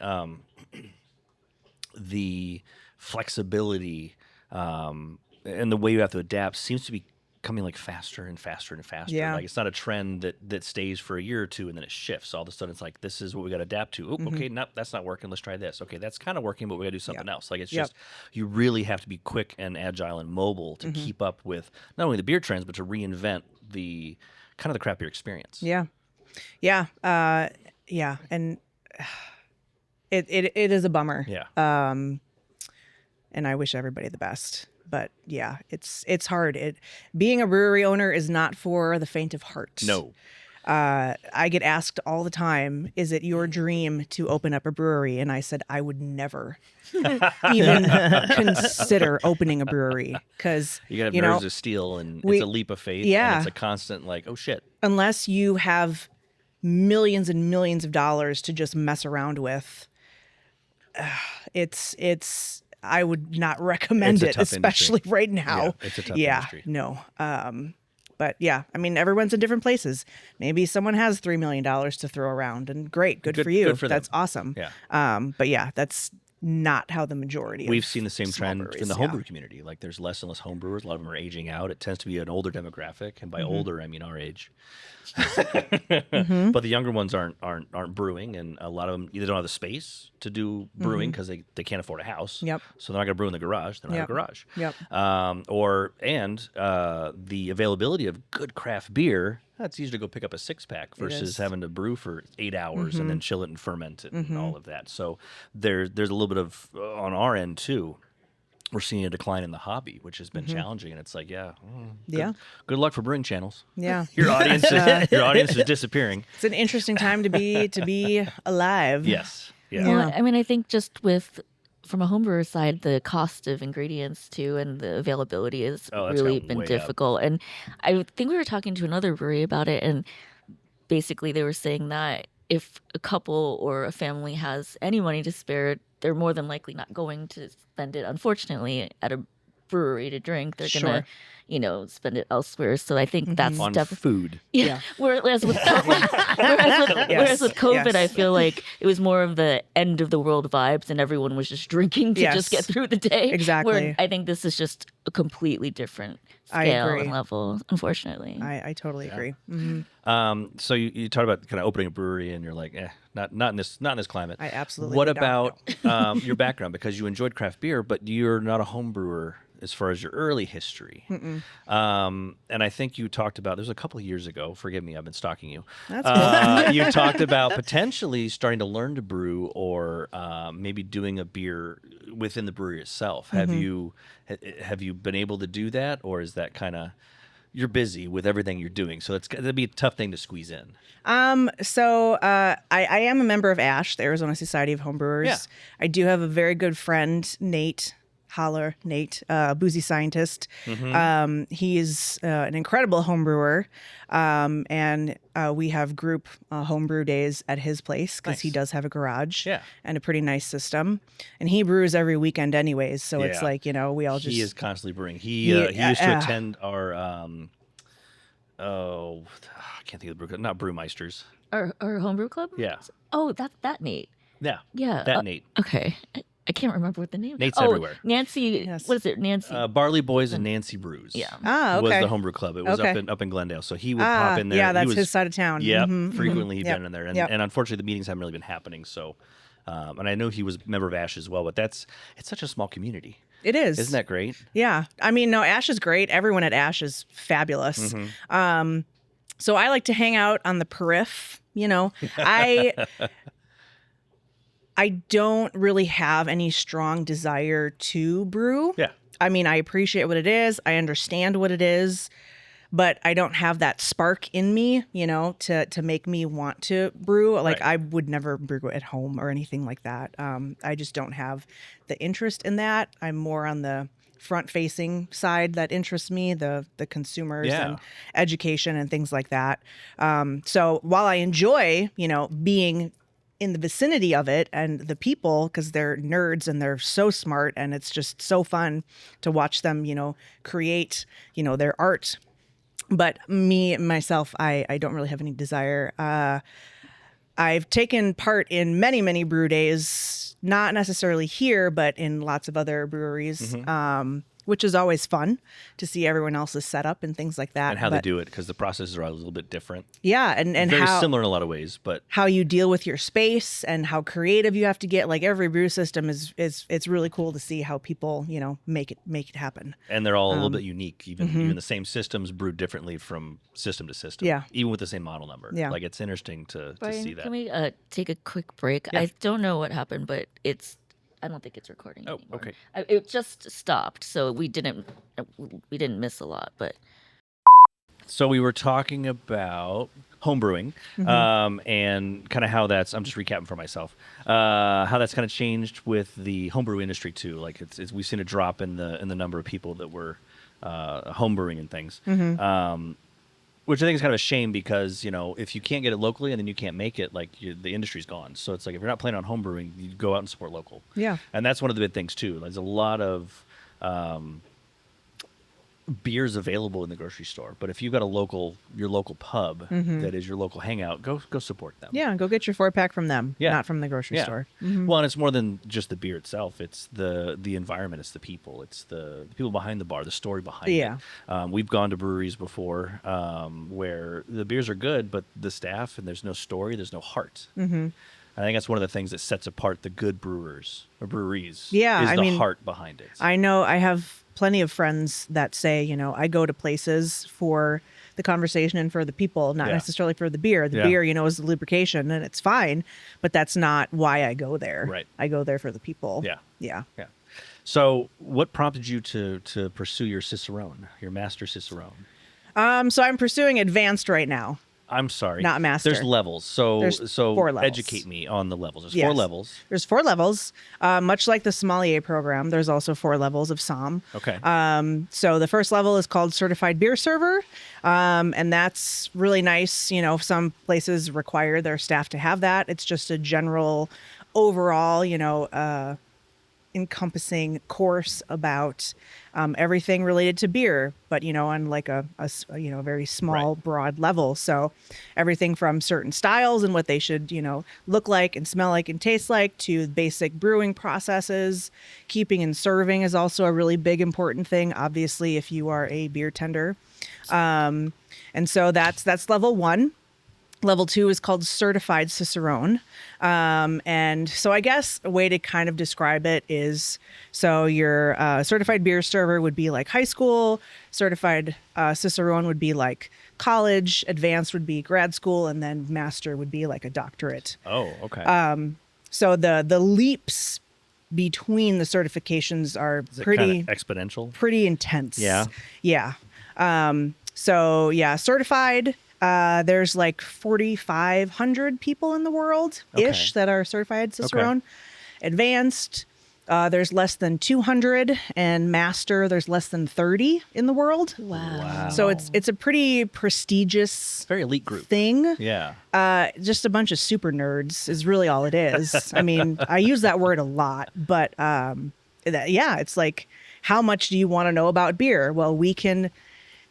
the flexibility and the way you have to adapt seems to be coming like faster and faster and faster.
Yeah.
Like it's not a trend that stays for a year or two and then it shifts. All of a sudden it's like, this is what we got to adapt to. Oh, okay, nope, that's not working. Let's try this. Okay, that's kind of working, but we got to do something else. Like it's
Yep.
just, you really have to be quick and agile and mobile to keep up with not only the beer trends, but to reinvent the kind of the craft beer experience.
Yeah. Yeah. Yeah. And it is a bummer.
Yeah.
And I wish everybody the best. But yeah, it's hard. Being a brewery owner is not for the faint of heart.
No.
I get asked all the time, is it your dream to open up a brewery? And I said, I would never even consider opening a brewery because,
You got to have
you
nerves
know,
of steel and
we-
it's a leap of faith.
yeah.
And it's a constant like, oh shit.
unless you have millions and millions of dollars to just mess around with, I would not recommend
It's a
it,
tough
especially right now.
Yeah, it's a tough
Yeah,
industry.
no. But yeah, I mean, everyone's in different places. Maybe someone has $3 million to throw around, and great, good for you.
good for them.
That's awesome.
Yeah.
But yeah, that's not how the majority.
We've
of
seen the same
small
trend
breweries,
in the
yeah.
homebrew community. Like there's less and less homebrewers. A lot of them are aging out. It tends to be an older demographic, and by older I mean our age. But the younger ones aren't brewing, and a lot of them either don't have the space to do brewing because they can't afford a house.
Yep.
So they're not going to brew in the garage. They don't have a
Yep.
garage.
Yep.
The availability of good craft beer. It's easy to go pick up a 6-pack versus
is.
having to brew for 8 hours and then chill it and ferment it and all of that. So there's a little bit of on our end too. We're seeing a decline in the hobby, which has been challenging, and it's like, good luck for brewing channels.
Yeah.
Your audience is disappearing.
It's an interesting time to be alive.
Yes. Yeah.
Yeah.
Well, I mean, I think just from a homebrewer side, the cost of ingredients too and the availability has
Oh, that's
really
gone
been
way up.
difficult. And I think we were talking to another brewery about it, and basically they were saying that if a couple or a family has any money to spare, they're more than likely not going to spend it, unfortunately, at a brewery to drink. They're
Sure.
gonna, spend it elsewhere. So I think that's
On
definitely
food.
yeah. Whereas with COVID,
Yes.
I feel like it was more of the end of the world vibes, and everyone was just drinking to just get
Yes.
through the day.
Exactly.
Where I think this is just a completely different
I
scale
agree.
and level, unfortunately.
I totally agree.
So you talked about kind of opening a brewery, and you're like, not in this climate.
I absolutely
What
would not,
about your background? Because you enjoyed craft beer, but you're not a home brewer as far as your early history. And I think you talked about, there's a couple of years ago, forgive me, I've been stalking you.
That's cool.
You talked about potentially starting to learn to brew, or maybe doing a beer within the brewery itself. Have you been able to do that, or is that kind of, you're busy with everything you're doing, so that'd be a tough thing to squeeze in?
So I am a member of ASH, the Arizona Society of Homebrewers.
Yeah.
I do have a very good friend, Nate. Holler, Nate, boozy scientist. He is an incredible homebrewer, and we have group homebrew days at his place because he
Nice.
does have a garage
Yeah.
and a pretty nice system. And he brews every weekend anyways, so it's
Yeah.
like, we all just...
He is constantly brewing. He
Yeah,
used to attend our I can't think of the brew, not Brewmeisters.
Our homebrew club?
Yeah.
Oh, that Nate.
Yeah.
Yeah.
That Nate.
Okay. I can't remember what the name.
Nate's
oh,
everywhere.
Nancy.
Yes.
What is it? Nancy.
Barley Boys and Nancy Brews.
Yeah.
Ah,
Was
okay.
the homebrew club. It was
Okay.
up in Glendale. So he would pop in there.
Yeah,
He
that's
was,
his side of town.
Yep.
Mhm,
Frequently he'd
Yep.
been in there. And,
Yep.
and unfortunately the meetings haven't really been happening. So and I know he was a member of ASH as well, but it's such a small community.
It is.
Isn't that great?
Yeah. I mean, no, Ash is great. Everyone at Ash is fabulous. So I like to hang out on the periph, I don't really have any strong desire to brew.
Yeah.
I mean, I appreciate what it is. I understand what it is, but I don't have that spark in me, to make me want to brew. Like
Right.
I would never brew at home or anything like that. I just don't have the interest in that. I'm more on the front-facing side that interests me, the consumers
Yeah.
and education and things like that. So while I enjoy, being in the vicinity of it and the people, because they're nerds and they're so smart, and it's just so fun to watch them, create, their art. But myself, I don't really have any desire. I've taken part in many, many brew days, not necessarily here, but in lots of other breweries, which is always fun to see everyone else's setup and things like that.
And how they
But
do it, because the processes are a little bit different.
yeah, and
Very
how
similar in a lot of ways, but
how you deal with your space and how creative you have to get. Like every brew system is it's really cool to see how people make it happen.
and they're all a little bit unique. Even the same systems brewed differently from system to system.
Yeah.
Even with the same model number.
Yeah.
Like it's interesting to
Brian,
see that.
can we take a quick break?
Yeah.
I don't know what happened, but I don't think it's recording
Oh,
anymore.
okay.
It just stopped, so we didn't miss a lot, but
So we were talking about homebrewing, and kind of how that's, I'm just recapping for myself, how that's kind of changed with the homebrew industry too. Like we've seen a drop in the number of people that were homebrewing and things. Which I think is kind of a shame, because, if you can't get it locally and then you can't make it, like the industry's gone. So it's like, if you're not planning on homebrewing, you go out and support local.
Yeah.
And that's one of the big things too. There's a lot of beers available in the grocery store, but if you've got your local pub that is your local hangout, go support them.
Yeah, go get your 4-pack from them,
Yeah.
not from the grocery store.
Well, and it's more than just the beer itself. It's the environment. It's the people. It's the people behind the bar, the story behind
Yeah.
it. We've gone to breweries before where the beers are good, but the staff, and there's no story, there's no heart. I think that's one of the things that sets apart the good brewers or breweries.
Yeah,
is
I
the
mean,
heart behind it.
I know I have plenty of friends that say, I go to places for the conversation and for the people, not
Yeah.
necessarily for the beer. The
Yeah.
beer, is the lubrication, and it's fine, but that's not why I go there.
Right.
I go there for the people.
Yeah.
Yeah.
Yeah. So, what prompted you to pursue your Cicerone, your master Cicerone?
So I'm pursuing advanced right now.
I'm sorry,
Not master.
There's levels. So,
There's 4 levels.
educate me on the levels. There's
Yes.
4 levels.
There's 4 levels. Much like the sommelier program, there's also 4 levels of SOM.
Okay.
So the first level is called certified beer server. And that's really nice. Some places require their staff to have that. It's just a general overall, encompassing course about everything related to beer, but on like a very small, broad level. So everything from certain styles and what they should look like and smell like and taste like, to basic brewing processes. Keeping and serving is also a really big important thing, obviously, if you are a beer tender. And so that's level 1. Level 2 is called certified Cicerone. And so I guess a way to kind of describe it is, so your certified beer server would be like high school, certified Cicerone would be like college, advanced would be grad school, and then master would be like a doctorate.
Oh, okay.
So the leaps between the certifications are pretty
exponential,
pretty intense.
Yeah.
Yeah. So yeah, certified. There's like 4,500 people in the world ish that are certified Cicerone. Okay. Advanced, there's less than 200, and master, there's less than 30 in the world.
Wow.
So it's a pretty prestigious,
very elite group
thing.
Yeah.
Just a bunch of super nerds is really all it is. I mean, I use that word a lot, but it's like, how much do you want to know about beer? Well, we can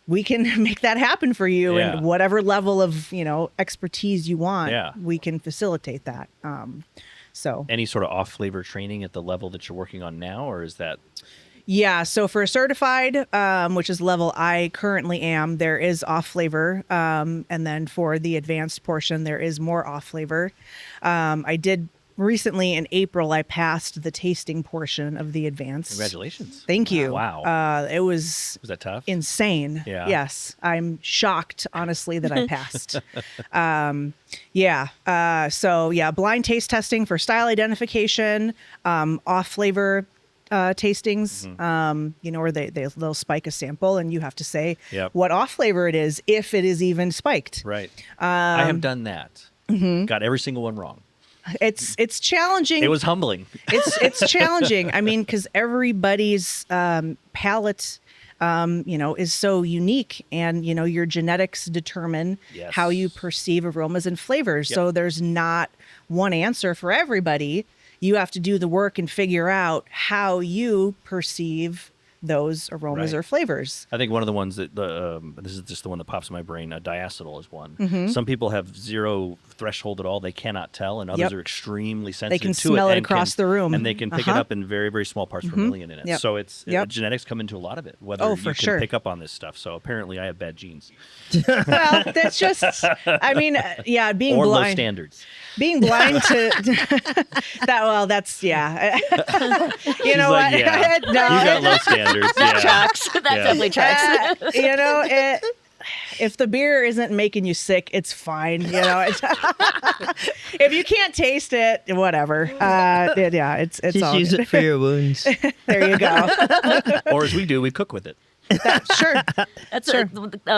make that happen for you, and whatever level of expertise you want, we can facilitate that. So
any sort of off flavor training at the level that you're working on now, or is that?
Yeah, so for certified, which is level I currently am, there is off flavor, and then for the advanced portion, there is more off flavor. I did. Recently in April, I passed the tasting portion of the advanced.
Congratulations.
Thank you.
Wow.
It was
that tough?
Insane.
Yeah.
Yes. I'm shocked, honestly, that I passed. Blind taste testing for style identification, off flavor tastings, where they'll spike a sample and you have to say what off flavor it is, if it is even spiked.
Right. I have done that. Got every single one wrong.
It's challenging.
It was humbling.
It's challenging. I mean, because everybody's palate, is so unique, and your genetics determine how you perceive aromas and flavors. Yep. So there's not one answer for everybody. You have to do the work and figure out how you perceive those aromas or flavors.
I think one of the ones that this is just the one that pops in my brain. Diacetyl is one. Some people have zero threshold at all; they cannot tell, and others are extremely sensitive.
They can
to
smell
it
it across the room,
and they can pick it up in very, very small parts per million in it.
Yep.
So it's genetics come into a lot of it. Whether you can pick up on this stuff. So apparently, I have bad genes.
Well, that's just. I mean, being
or
blind.
Low standards.
Being blind to that. Well, that's you know
like,
what?
Yeah.
No,
you got low standards.
That tracks. That definitely tracks.
If the beer isn't making you sick, it's fine. If you can't taste it, whatever. It's
just
all
use
good.
it for your wounds.
There you go.
Or as we do, we cook with it.
Sure.
That's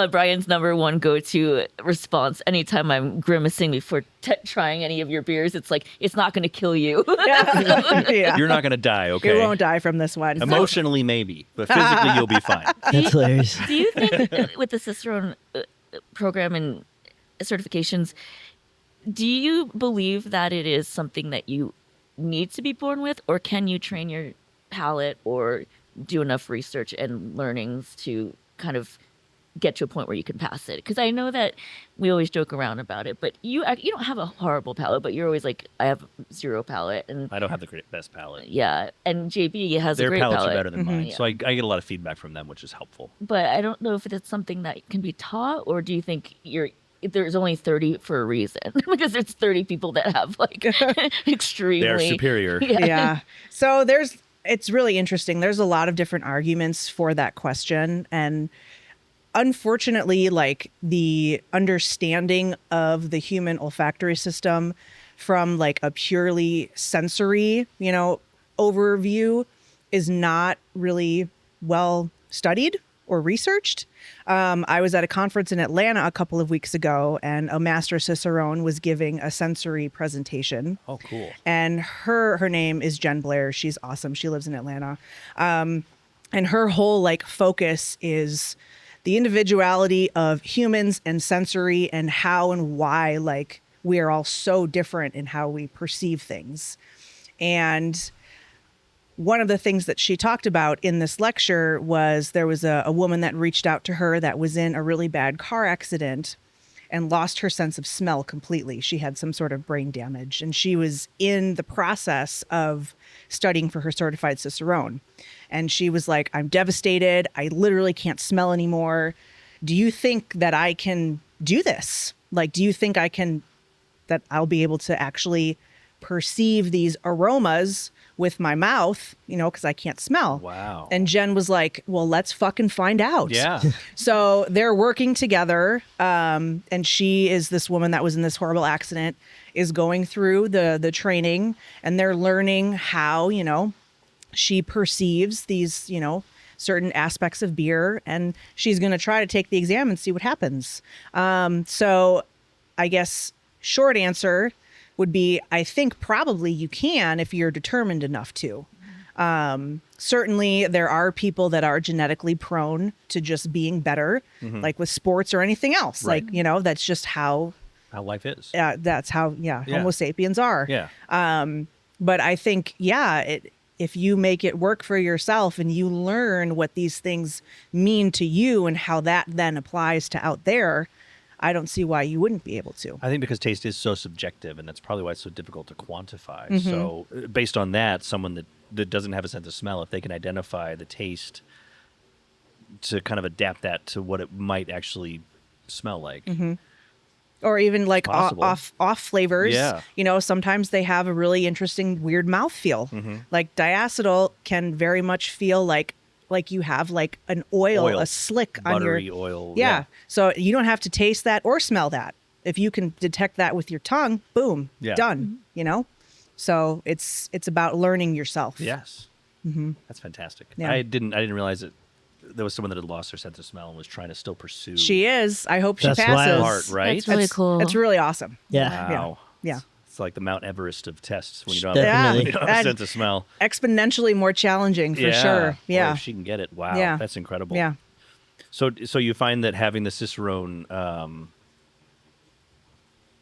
Brian's number one go-to response anytime I'm grimacing before trying any of your beers. It's like, it's not going to kill you.
Yeah.
You're not going to die, okay?
You won't die from this one.
Emotionally, maybe, but physically, you'll be fine.
That's hilarious.
Do you think with the Cicerone program and certifications, do you believe that it is something that you need to be born with, or can you train your palate or do enough research and learnings to kind of get to a point where you can pass it? Because I know that we always joke around about it, but you don't have a horrible palate, but you're always like, I have zero palate, and
I don't have the best palate.
Yeah, and JB has
Their
a great
palates
palate.
are better than mine, so I get a lot of feedback from them, which is helpful.
But I don't know if it's something that can be taught, or do you think there's only 30 for a reason? Because there's 30 people that have like extremely.
They're superior.
Yeah. So it's really interesting. There's a lot of different arguments for that question. And unfortunately, like the understanding of the human olfactory system from like a purely sensory, overview is not really well studied or researched. I was at a conference in Atlanta a couple of weeks ago, and a master Cicerone was giving a sensory presentation.
Oh, cool.
And her name is Jen Blair. She's awesome. She lives in Atlanta. And her whole like focus is the individuality of humans and sensory, and how and why like we are all so different in how we perceive things. And one of the things that she talked about in this lecture was there was a woman that reached out to her that was in a really bad car accident and lost her sense of smell completely. She had some sort of brain damage, and she was in the process of studying for her certified Cicerone. And she was like, I'm devastated. I literally can't smell anymore. Do you think that I can do this? Like, do you think that I'll be able to actually perceive these aromas with my mouth, because I can't smell.
Wow.
And Jen was like, well, let's fucking find out.
Yeah.
So they're working together. And she is this woman that was in this horrible accident, is going through the training, and they're learning how, she perceives these, certain aspects of beer, and she's going to try to take the exam and see what happens. So I guess short answer would be, I think probably you can if you're determined enough to. Certainly there are people that are genetically prone to just being better, like with sports or anything else.
Right.
Like, that's just how
life is.
that's how, Homo sapiens are.
Yeah.
But I think, if you make it work for yourself and you learn what these things mean to you and how that then applies to out there, I don't see why you wouldn't be able to.
I think because taste is so subjective, and that's probably why it's so difficult to quantify. So based on that, someone that doesn't have a sense of smell, if they can identify the taste to kind of adapt that to what it might actually smell like.
Or even like
possible.
off flavors.
Yeah.
Sometimes they have a really interesting weird mouthfeel. Like diacetyl can very much feel like you have like an oil, a slick on your
buttery oil.
Yeah. So you don't have to taste that or smell that. If you can detect that with your tongue, boom, done. So it's about learning yourself.
Yes. That's fantastic.
Yeah.
I didn't realize that there was someone that had lost their sense of smell and was trying to still pursue.
She is. I hope she
That's
passes.
wild.
Art, right?
That's really cool.
It's really awesome.
Yeah.
Wow.
Yeah.
It's like the Mount Everest of tests when you don't have,
Definitely.
when you don't have a sense of smell.
Exponentially more challenging for sure.
Boy,
Yeah.
if she can get it, wow,
Yeah.
that's incredible.
Yeah.
So you find that having the Cicerone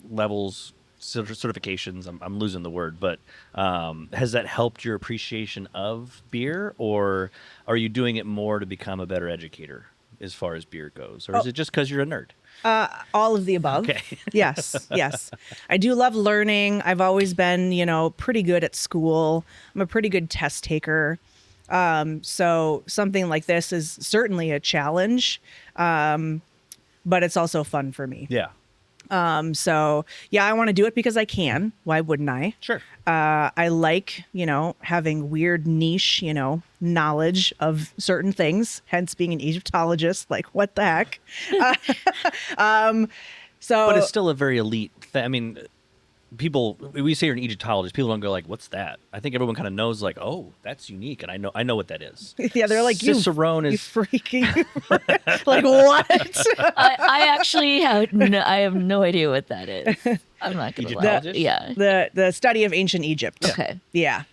levels, certifications, I'm losing the word, but has that helped your appreciation of beer, or are you doing it more to become a better educator as far as beer goes? Or is it just because you're a nerd?
All of the above.
Okay.
Yes. I do love learning. I've always been, pretty good at school. I'm a pretty good test taker. So something like this is certainly a challenge, but it's also fun for me.
Yeah.
So yeah, I want to do it because I can. Why wouldn't I?
Sure.
I like, having weird niche, knowledge of certain things, hence being an Egyptologist. Like, what the heck? So,
But it's still a very elite thing. I mean, people, we say you're an Egyptologist, people don't go like, what's that? I think everyone kind of knows like, oh, that's unique. And I know what that is.
yeah, they're like,
Cicerone
you
is
freaking, like, what?
I actually have no idea what that is. I'm not gonna lie.
Egyptologist?
Yeah.
the study of ancient Egypt.
Okay.
Yeah.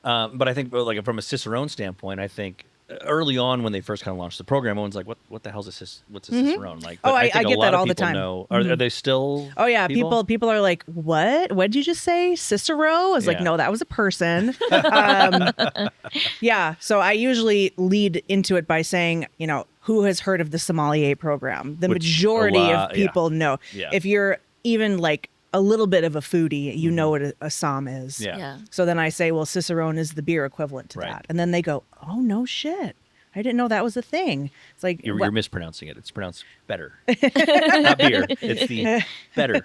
But I think like from a Cicerone standpoint, I think early on when they first kind of launched the program, everyone's like, what the hell's what's a Cicerone? Like, but
Oh, I
think
get
a lot
that
of
all the
people
time.
know. Are they still?
Oh yeah, people are like, what did you just say? Cicero? I was like,
Yeah.
no, that was a person. Yeah, so I usually lead into it by saying, who has heard of the sommelier program? The
Which
majority
a lot-
of people know.
Yeah.
If you're even like a little bit of a foodie, you know what a somm is.
Yeah.
So then I say, well, Cicerone is the beer equivalent to
Right.
that. And then they go, oh, no shit. I didn't know that was a thing. It's like,
You're mispronouncing it. It's pronounced better. Not beer. It's the better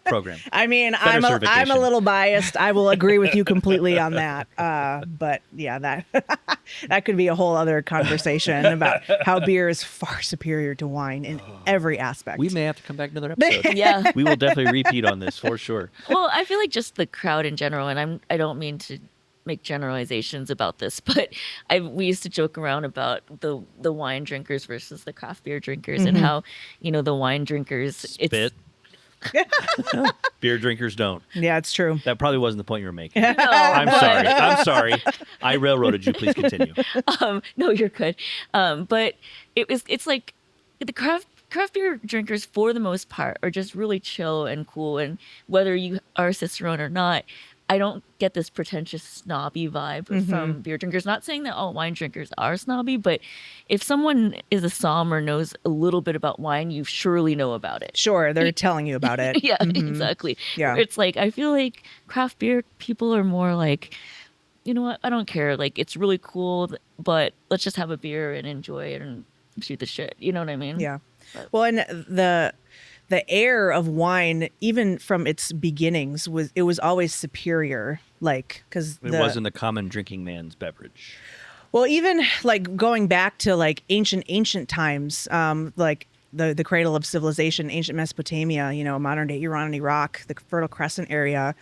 program.
I mean,
Better
I'm a
certification.
little biased. I will agree with you completely on that. But yeah, that that could be a whole other conversation about how beer is far superior to wine in every aspect.
We may have to come back another episode.
Yeah.
We will definitely repeat on this for sure.
Well, I feel like just the crowd in general, and I don't mean to make generalizations about this, but we used to joke around about the wine drinkers versus the craft beer drinkers, and how the wine drinkers
Spit. Beer drinkers don't.
Yeah, it's true.
That probably wasn't the point you were making.
No,
I'm sorry. I railroaded you. Please continue.
No, you're good. But it's like the craft beer drinkers, for the most part, are just really chill and cool, and whether you are Cicerone or not, I don't get this pretentious snobby vibe from beer drinkers. Not saying that all wine drinkers are snobby, but if someone is a som or knows a little bit about wine, you surely know about it.
Sure, they're telling you about it.
Yeah, exactly.
Yeah.
It's like, I feel like craft beer people are more like, you know what, I don't care. Like, it's really cool, but let's just have a beer and enjoy it and shoot the shit. You know what I mean?
Yeah. Well, and the air of wine, even from its beginnings, was always superior. Like, because
It wasn't the common drinking man's beverage.
Well, even like going back to like ancient times, like the cradle of civilization, ancient Mesopotamia, modern day Iran and Iraq, the Fertile Crescent area,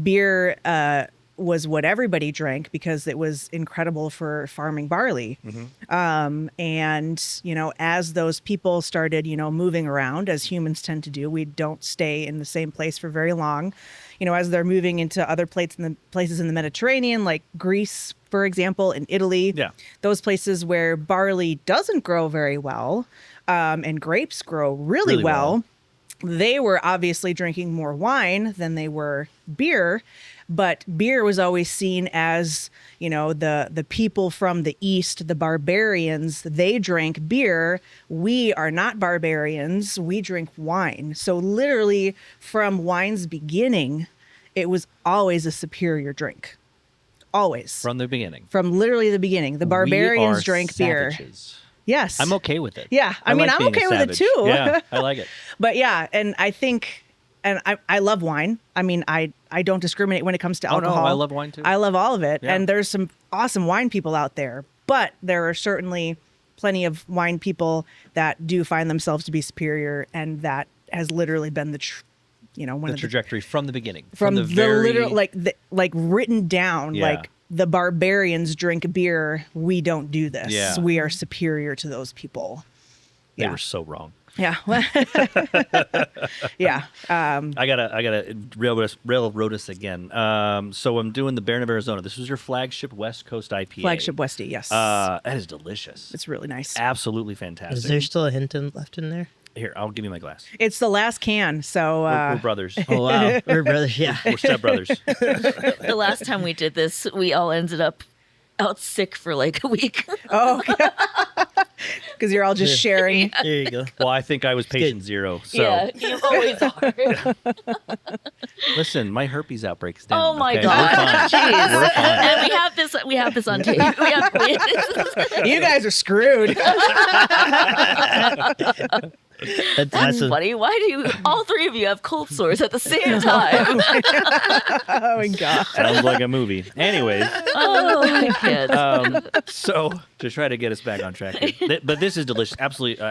beer was what everybody drank because it was incredible for farming barley. And, as those people started, moving around, as humans tend to do, we don't stay in the same place for very long. As they're moving into other places in the Mediterranean, like Greece, for example, in Italy, those places where barley doesn't grow very well, and grapes grow really well, they were obviously drinking more wine than they were beer. But beer was always seen as, the people from the East, the barbarians, they drank beer. We are not barbarians. We drink wine. So literally from wine's beginning, it was always a superior drink. Always.
From the beginning.
From literally the beginning. The barbarians
We are
drank beer.
savages.
Yes.
I'm okay with it.
Yeah. I mean,
like
I'm
being a
okay with it
savage.
too.
Yeah, I like it.
But yeah, and I think, and I love wine. I mean, I don't discriminate when it comes to alcohol.
Oh, no, I love wine too.
I love all of it.
Yeah.
And there's some awesome wine people out there. But there are certainly plenty of wine people that do find themselves to be superior. And that has literally been the
trajectory from the beginning.
From the
very...
literal, like written down,
Yeah.
like the barbarians drink beer. We don't do this.
Yeah.
We are superior to those people.
They were so wrong.
Yeah. Yeah.
I gotta railroad us again. So I'm doing the Bear of Arizona. This was your flagship West Coast IPA.
Flagship Westie, yes.
That is delicious.
It's really nice.
Absolutely fantastic.
Is there still a hint left in there?
Here, I'll give you my glass.
It's the last can, so
We're brothers.
Oh wow, we're brothers. Yeah,
We're stepbrothers.
The last time we did this, we all ended up out sick for like a week.
oh, because you're all just sharing.
there you go.
Well, I think I was patient zero. So
Yeah, you always are.
listen, my herpes outbreak is down.
Oh my
okay?
god,
We're fine.
jeez!
We're fine.
And we have this on tape.
You guys are screwed.
That's
That's
awesome.
funny. Why do all three of you have cold sores at the same time?
Oh my god.
Sounds like a movie. Anyways,
Oh, I can't.
so to try to get us back on track, here, but this is delicious. Absolutely,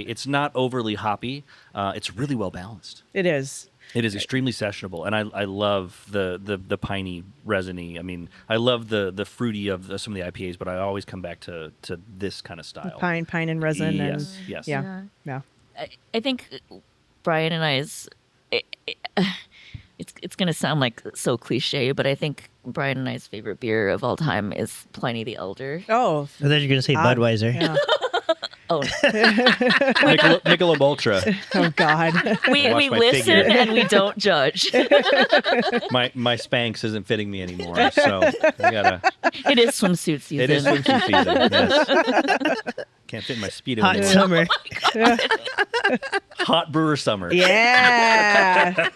it's not overly hoppy. It's really well balanced.
It is.
It is extremely sessionable, and I love the piney, resiny. I mean, I love the fruity of some of the IPAs, but I always come back to this kind of style.
Pine and resin.
Yes,
And,
yes.
Yeah.
I think Brian and I's. It's gonna sound like so cliche, but I think Brian and I's favorite beer of all time is Pliny the Elder.
Oh.
I thought you were gonna say Budweiser.
Yeah.
Oh,
Michelob Ultra.
Oh god.
we
Watch my
listen
figure.
and we don't judge.
My Spanx isn't fitting me anymore, so I gotta.
It is swimsuit season.
It is swimsuit season. Yes. Can't fit in my Speedo
Hot
anymore.
summer.
Hot brewer summer.
Yeah.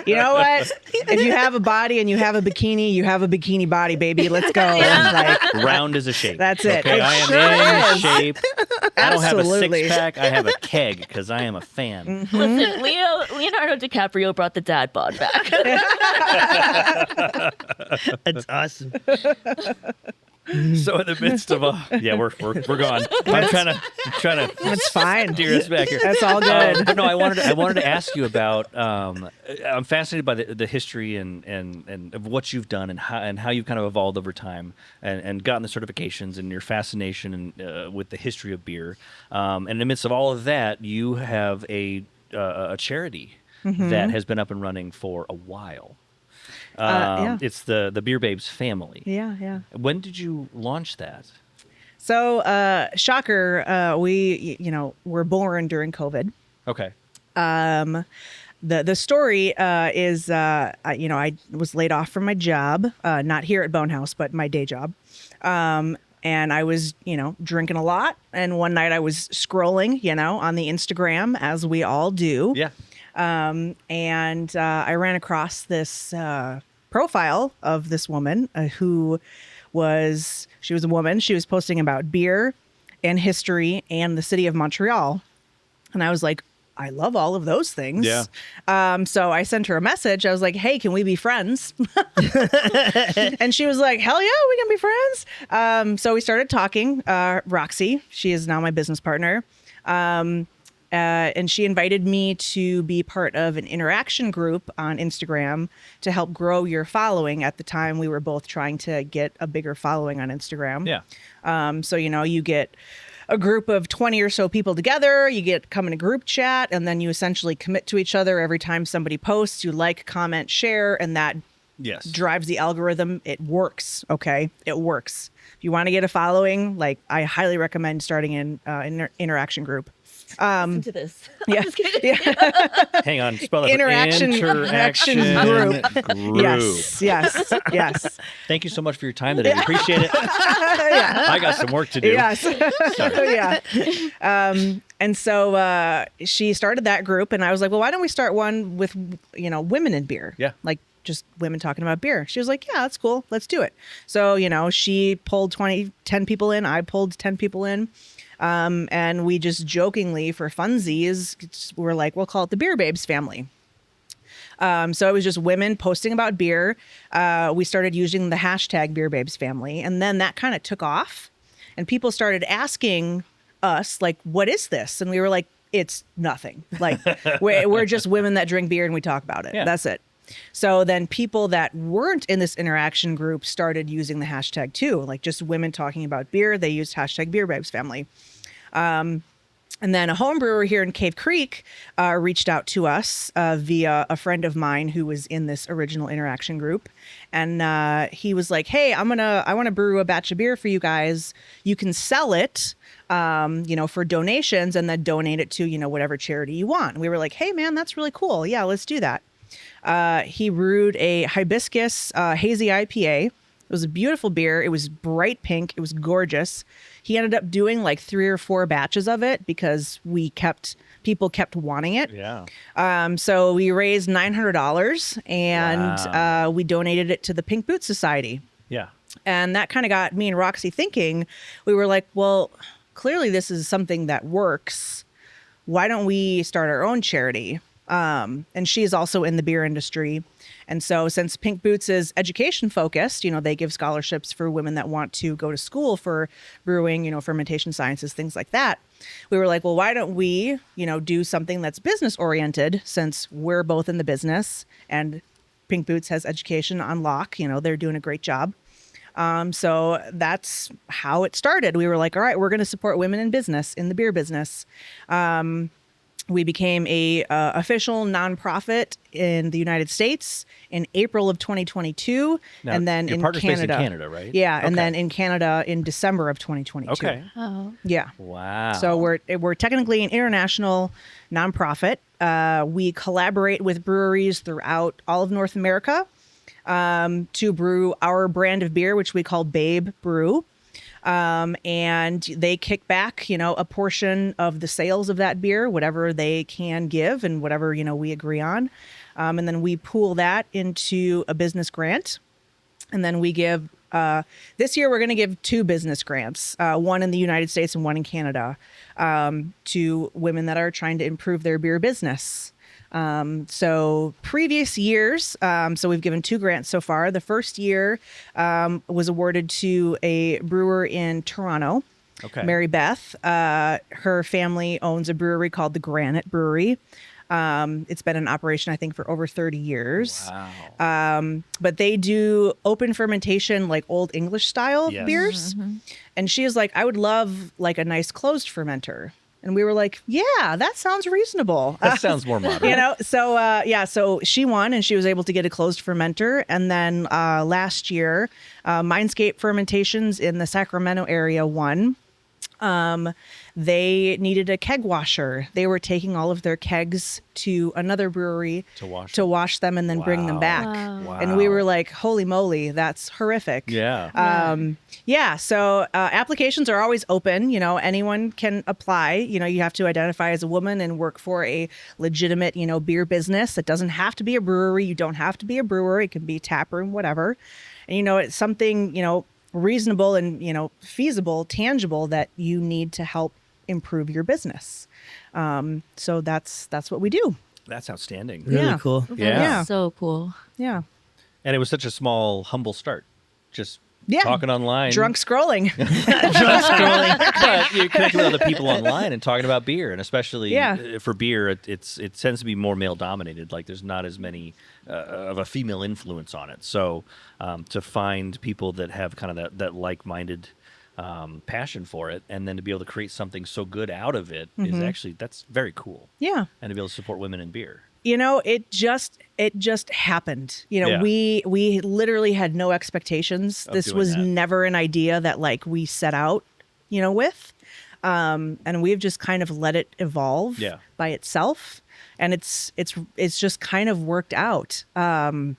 You know what? If you have a body and you have a bikini, you have a bikini body, baby. Let's go. Like,
Round as a shape.
That's it.
Okay,
It
I am
sure
in
is.
shape. I don't have a
Absolutely.
6-pack. I have a keg because I am a fan.
Listen, Leonardo DiCaprio brought the dad bod back.
That's awesome.
So in the midst of we're gone. I'm trying to
That's fine.
steer us back here.
That's all good.
But no, I wanted to ask you about. I'm fascinated by the history and of what you've done and how you've kind of evolved over time and gotten the certifications and your fascination with the history of beer. And in the midst of all of that, you have a charity that has been up and running for a while.
Yeah.
It's the Beer Babes family.
Yeah.
When did you launch that?
So, shocker, we, were born during COVID.
Okay.
the story is, I was laid off from my job, not here at Bone Haus, but my day job. And I was, drinking a lot. And one night I was scrolling, on the Instagram, as we all do.
Yeah.
And I ran across this profile of this woman she was a woman. She was posting about beer and history and the city of Montreal. And I was like, I love all of those things.
Yeah.
So I sent her a message. I was like, hey, can we be friends? And she was like, hell yeah, we can be friends. So we started talking. Roxy, she is now my business partner. And she invited me to be part of an interaction group on Instagram to help grow your following. At the time, we were both trying to get a bigger following on Instagram.
Yeah.
So, you get a group of 20 or so people together, you come in a group chat, and then you essentially commit to each other every time somebody posts. You like, comment, share, and that drives the algorithm. It works. Okay. It works. If you want to get a following, I highly recommend starting an interaction group.
Listen to this.
Yeah.
I'm just kidding.
Hang on. Spell that.
Interaction group.
Group.
Yes.
Thank you so much for your time today. We appreciate it.
Yeah.
I got some work to do.
Yes.
Sorry.
Yeah. And so she started that group, and I was like, well, why don't we start one with, women in beer?
Yeah.
Just women talking about beer. She was like, yeah, that's cool. Let's do it. So, she pulled 10 people in. I pulled 10 people in. And we just jokingly, for funsies, we're like, we'll call it the Beer Babes family. So it was just women posting about beer. We started using the hashtag Beer Babes family. And then that kind of took off. And people started asking us, what is this? And we were like, it's nothing. We're just women that drink beer and we talk about it.
Yeah.
That's it. So then people that weren't in this interaction group started using the hashtag too, just women talking about beer. They used hashtag Beer Babes family. And then a home brewer here in Cave Creek reached out to us via a friend of mine who was in this original interaction group. And he was like, hey, I want to brew a batch of beer for you guys. You can sell it, for donations, and then donate it to, whatever charity you want. And we were like, hey, man, that's really cool. Yeah, let's do that. He brewed a hibiscus hazy IPA. It was a beautiful beer. It was bright pink. It was gorgeous. He ended up doing 3 or 4 batches of it because people kept wanting it.
Yeah.
So we raised $900 and we donated it to the Pink Boots Society.
Yeah.
And that kind of got me and Roxy thinking. We were like, well, clearly this is something that works. Why don't we start our own charity? And she's also in the beer industry. And so since Pink Boots is education focused, they give scholarships for women that want to go to school for brewing, fermentation sciences, things like that. We were like, well, why don't we, do something that's business oriented, since we're both in the business and Pink Boots has education on lock. They're doing a great job. So that's how it started. We were like, all right, we're going to support women in business, in the beer business. We became a official nonprofit in the United States in April of 2022,
Now,
and then
your
in
partner's
Canada.
based in Canada, right?
Yeah, and
Okay.
then in Canada in December of 2022.
Okay.
Oh.
Yeah.
Wow.
So we're technically an international nonprofit. We collaborate with breweries throughout all of North America to brew our brand of beer, which we call Babe Brew. And they kick back, a portion of the sales of that beer, whatever they can give and whatever, we agree on. And then we pool that into a business grant. And then we give, this year we're going to give 2 business grants, one in the United States and one in Canada, to women that are trying to improve their beer business. So previous years, so we've given 2 grants so far. The first year was awarded to a brewer in Toronto,
Okay.
Mary Beth. Her family owns a brewery called the Granite Brewery. It's been in operation, I think, for over 30 years.
Wow.
But they do open fermentation, like Old English style
Yes.
beers. And she is like, I would love a nice closed fermenter. And we were like, yeah, that sounds reasonable.
That sounds more modern.
So she won and she was able to get a closed fermenter. And then last year, Mindscape Fermentations in the Sacramento area won. They needed a keg washer. They were taking all of their kegs to another brewery
to
wash them and then bring them back.
Wow.
And we were like, holy moly, that's horrific.
Yeah.
So applications are always open. Anyone can apply. You have to identify as a woman and work for a legitimate, beer business. It doesn't have to be a brewery. You don't have to be a brewer. It can be tap room, whatever. And, it's something, reasonable and, feasible, tangible that you need to help improve your business. So that's what we do.
That's outstanding.
Really cool.
Yeah.
So cool.
Yeah.
And it was such a small, humble start. Just
Yeah.
talking online.
Drunk scrolling.
But you're connecting with other people online and talking about beer, and especially for beer, it tends to be more male dominated. Like there's not as many of a female influence on it. So to find people that have kind of that like-minded passion for it, and then to be able to create something so good out of it is actually, that's very cool.
Yeah.
And to be able to support women in beer.
It just happened. We literally had no expectations. This was never an idea that like we set out, with. And we've just kind of let it evolve by itself. And it's just kind of worked out. And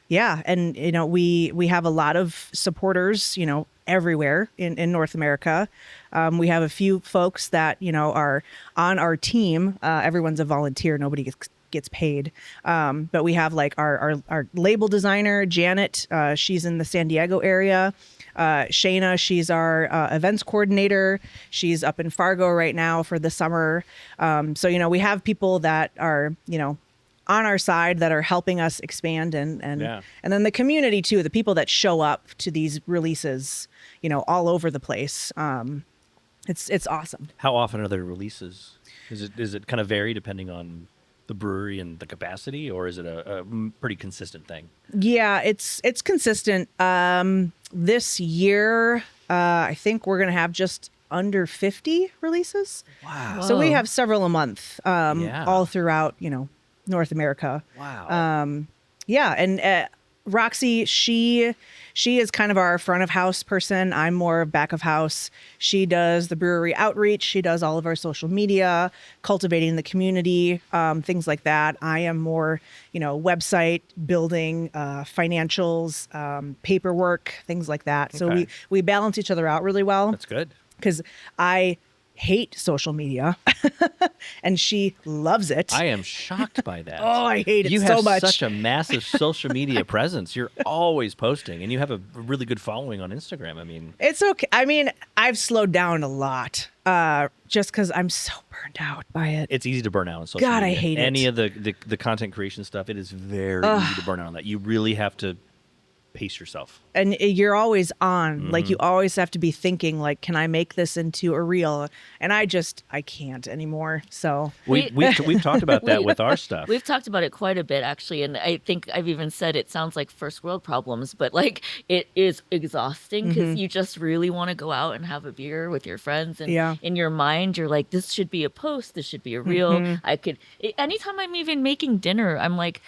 we have a lot of supporters, everywhere in North America. We have a few folks that, are on our team. Everyone's a volunteer. Nobody gets paid. But we have like our label designer, Janet. She's in the San Diego area. Shayna, she's our events coordinator. She's up in Fargo right now for the summer. So, we have people that are, on our side that are helping us expand and then the community too, the people that show up to these releases, all over the place. It's awesome.
How often are there releases? Is it kind of vary depending on the brewery and the capacity, or is it a pretty consistent thing?
Yeah, it's consistent. This year, I think we're going to have just under 50 releases.
Wow.
So we have several a month, all throughout, North America.
Wow.
And Roxy, she is kind of our front of house person. I'm more back of house. She does the brewery outreach. She does all of our social media, cultivating the community, things like that. I am more, website building, financials, paperwork, things like that. So we balance each other out really well.
That's good.
Because I hate social media and she loves it.
I am shocked by that.
Oh, I hate it
you
so
have
much.
Such a massive social media presence. You're always posting, and you have a really good following on Instagram. I mean,
it's okay. I mean, I've slowed down a lot just because I'm so burned out by it.
It's easy to burn out on social
God,
media.
I hate it.
Any of the content creation stuff, it is very easy to burn out on that. You really have to pace yourself.
And you're always on. Like you always have to be thinking like, can I make this into a reel? And I can't anymore. So
we've talked about that with our stuff.
We've talked about it quite a bit actually, and I think I've even said it sounds like first world problems, but like it is exhausting because you just really want to go out and have a beer with your friends, and in your mind you're like, this should be a post, this should be a reel. Anytime I'm even making dinner, I'm like,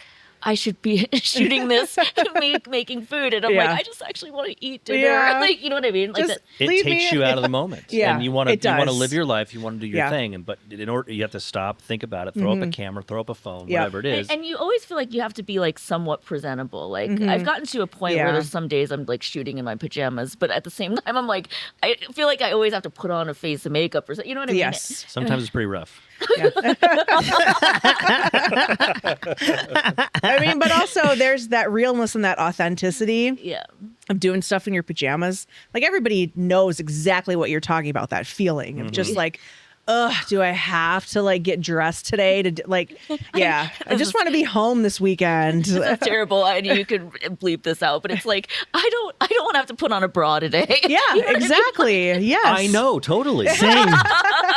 I should be shooting this, making food, and I'm like, I just actually want to eat dinner. Like, you know what I mean? Like
just
it takes you out of the moment.
Yeah,
and you want to
does.
live your life. You want to do your thing, but in order, you have to stop, think about it, throw up a camera, throw up a phone, whatever it is.
And you always feel like you have to be like somewhat presentable. Like I've gotten to a point where there's some days I'm like shooting in my pajamas, but at the same time I'm like, I feel like I always have to put on a face of makeup or something. You know what I mean?
Yes.
Sometimes it's pretty rough.
I mean, but also there's that realness and that authenticity
Yeah.
of doing stuff in your pajamas. Like everybody knows exactly what you're talking about, that feeling of just like, do I have to like get dressed today to like, I just want to be home this weekend.
That's terrible. I know you could bleep this out, but it's like, I don't want to have to put on a bra today.
Yeah, exactly. Yes.
I know, totally.
Same.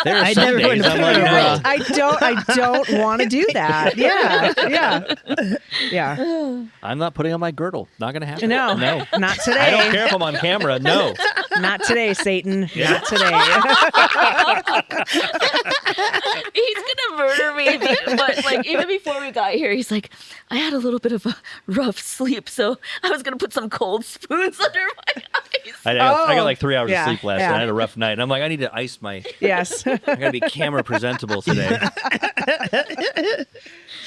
There are
I
some
never
days
wouldn't
I'm
put
like,
on a
no.
bra.
I don't want to do that. Yeah.
I'm not putting on my girdle. Not going to happen.
No, not today.
I don't care if I'm on camera. No.
Not today, Satan. Not today.
He's gonna murder me. But like even before we got here, he's like, I had a little bit of a rough sleep, so I was gonna put some cold spoons under my eyes.
I got like 3 hours of sleep last
yeah.
night. I had a rough night. And I'm like, I need to ice my.
Yes.
I gotta be camera presentable today.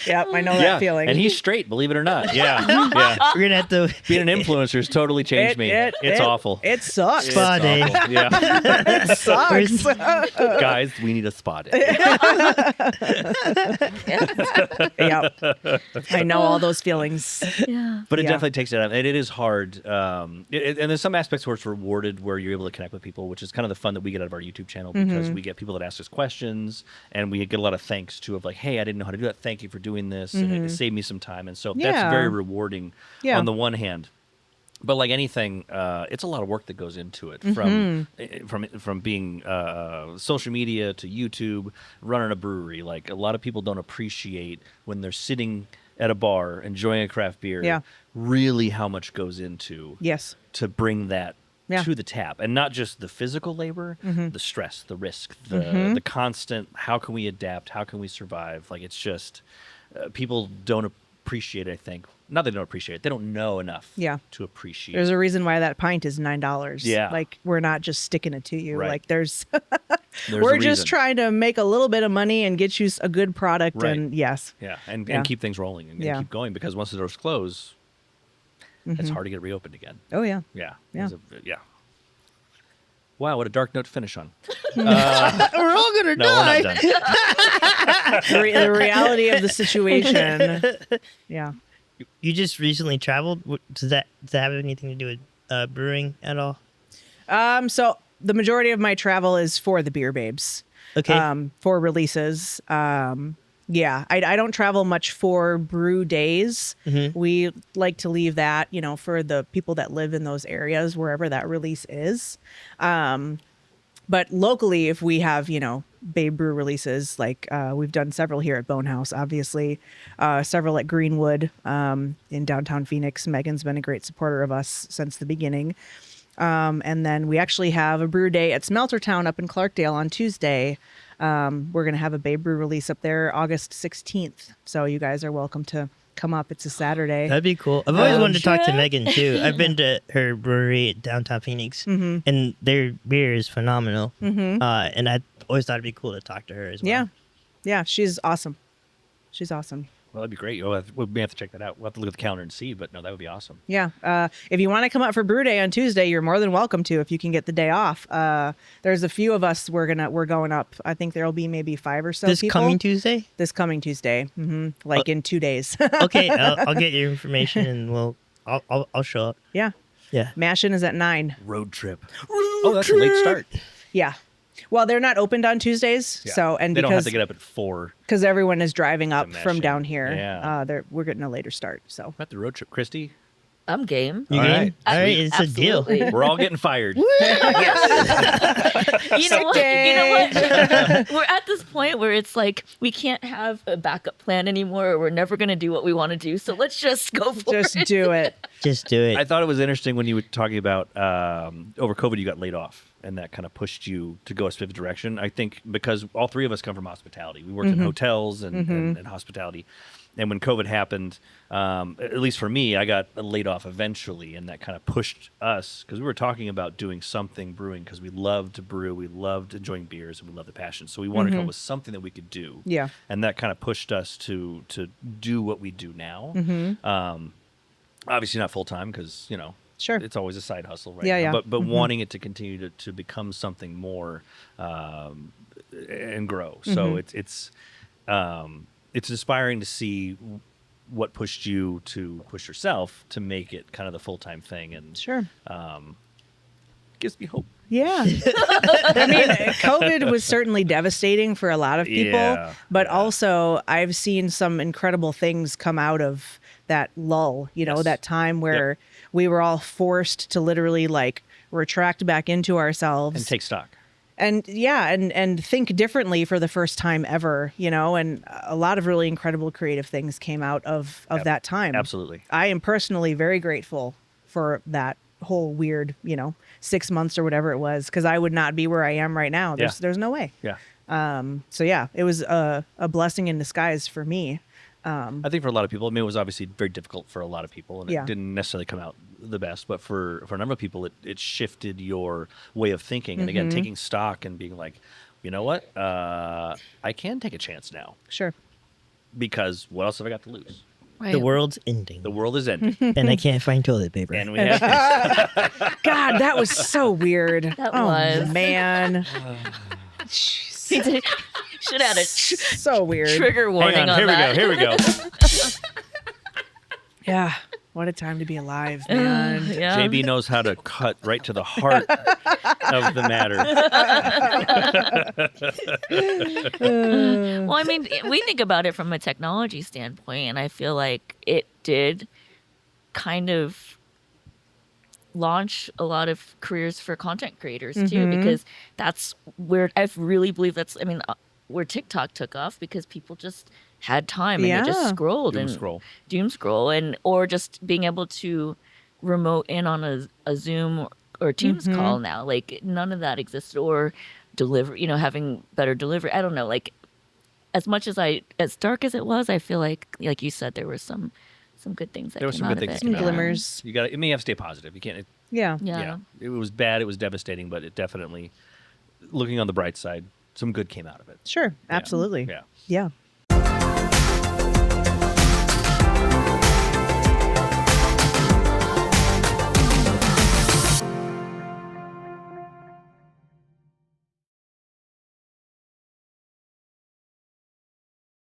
Yep, I know that feeling.
And he's straight, believe it or not. Yeah.
We're gonna have to
Being an influencer has totally changed me. It's awful.
It sucks.
It's
spa day.
awful. Yeah.
It sucks.
Guys, we need a spot.
Yep. I know all those feelings.
Yeah.
But it
Yeah.
definitely takes it out. And it is hard. And there's some aspects where it's rewarded where you're able to connect with people, which is kind of the fun that we get out of our YouTube channel because we get people that ask us questions and we get a lot of thanks too of like, hey, I didn't know how to do that. Thank you for doing this. And it saved me some time. And so that's
Yeah.
very rewarding
Yeah.
on the one hand. But like anything, it's a lot of work that goes into it from being social media to YouTube, running a brewery. Like a lot of people don't appreciate when they're sitting at a bar enjoying a craft beer, really how much goes into
Yes.
to bring that
Yeah.
to the tap, and not just the physical labor, the stress, the risk, the constant. How can we adapt? How can we survive? Like it's just people don't appreciate it, I think. Not that they don't appreciate it. They don't know enough to appreciate
There's a reason why that pint is $9.
Yeah.
Like we're not just sticking it to you.
Right.
Like there's
There's
we're
a
just
reason.
trying to make a little bit of money and get you a good product.
Right.
And yes.
Yeah, and
Yeah.
keep things rolling and
Yeah.
keep going because once the doors close, it's hard to get reopened again.
Oh yeah.
Yeah.
Yeah.
Yeah. Wow, what a dark note to finish on.
we're all gonna
No, we're
die.
not done.
The reality of the situation. Yeah.
You just recently traveled. Does that have anything to do with brewing at all?
So the majority of my travel is for the Beer Babes.
Okay.
For releases. Yeah, I don't travel much for brew days. We like to leave that, for the people that live in those areas, wherever that release is. But locally, if we have, Babe Brew releases, like we've done several here at Bone Haus, obviously, several at Greenwood in downtown Phoenix. Megan's been a great supporter of us since the beginning. And then we actually have a brew day at Smeltertown up in Clarkdale on Tuesday. We're going to have a Babe Brew release up there August 16th. So you guys are welcome to come up. It's a Saturday.
That'd be cool. I've always wanted to talk to
sure.
Megan too. I've been to her brewery at downtown Phoenix, and their beer is phenomenal. And I always thought it'd be cool to talk to her as well.
Yeah. Yeah. She's awesome. She's awesome.
Well, that'd be great. We may have to check that out. We'll have to look at the calendar and see, but no, that would be awesome.
Yeah. If you want to come up for Brew Day on Tuesday, you're more than welcome to if you can get the day off. There's a few of us we're going up. I think there'll be maybe 5 or so
This
people.
coming Tuesday?
This coming Tuesday. Like in 2 days.
Okay, I'll get your information and I'll show up.
Yeah.
Yeah.
Mashin is at 9.
Road trip. Oh, that's a late start.
Yeah. Well, they're not opened on Tuesdays,
Yeah.
so
they don't have to get up at 4.
because everyone is driving up
To
from
Mashin.
down here.
Yeah.
We're getting a later start. So
About the road trip, Christy.
I'm game.
You
All
game?
right.
All right, it's a deal.
Absolutely.
We're all getting fired.
You know what? We're at this point where it's like we can't have a backup plan anymore. Or we're never going to do what we want to do. So let's just go for
just
it.
do it.
Just do it.
I thought it was interesting when you were talking about over COVID, you got laid off, and that kind of pushed you to go a specific direction. I think because all 3 of us come from hospitality. We worked in hotels and hospitality. And when COVID happened, at least for me, I got laid off eventually, and that kind of pushed us because we were talking about doing something brewing because we loved to brew, we loved enjoying beers, and we loved the passion. So we wanted to come up with something that we could do.
Yeah.
And that kind of pushed us to do what we do now. Obviously not full time because
Sure.
it's always a side hustle, right?
Yeah,
now.
yeah.
But wanting it to continue to become something more and grow. So it's inspiring to see what pushed you to push yourself to make it kind of the full-time thing, and
Sure.
gives me hope.
Yeah. I mean, COVID was certainly devastating for a lot of people,
Yeah,
but
yeah.
also I've seen some incredible things come out of that lull,
Yes.
that time where we were all forced to literally like retract back into ourselves
And take stock.
and think differently for the first time ever, and a lot of really incredible creative things came out of that time.
Absolutely.
I am personally very grateful for that whole weird, 6 months or whatever it was, because I would not be where I am right now. There's no way.
Yeah.
So yeah, it was a blessing in disguise for me.
I think for a lot of people, I mean, it was obviously very difficult for a lot of people, and
Yeah.
it didn't necessarily come out the best. But for a number of people, it shifted your way of thinking, and again, taking stock and being like, you know what, I can take a chance now,
Sure.
because what else have I got to lose?
Right.
The world's ending,
The world is ending,
and I can't find toilet paper.
and we have
God, that was so weird.
That
oh,
was.
man.
He did- should have had a
So weird.
trigger warning
hang on.
on
Here
that.
we go.
Yeah. What a time to be alive, man.
Yeah.
JB knows how to cut right to the heart of the matter.
Well, I mean, we think about it from a technology standpoint, and I feel like it did kind of launch a lot of careers for content creators too, because that's where I really believe I mean, where TikTok took off, because people just had time and they just
Yeah.
scrolled
Doom
and
scroll.
doom scroll, and or just being able to remote in on a Zoom or Teams call now. Like none of that existed, or having better delivery. I don't know. Like as much as as dark as it was, I feel like you said, there were some good things that
There were
came
some
out
good
of
things
it.
that came out of it.
Glimmers.
You got it. You have to stay positive. You can't.
Yeah.
Yeah.
It was bad. It was devastating, but it definitely, looking on the bright side, some good came out of it.
Sure. Absolutely.
Yeah.
Yeah.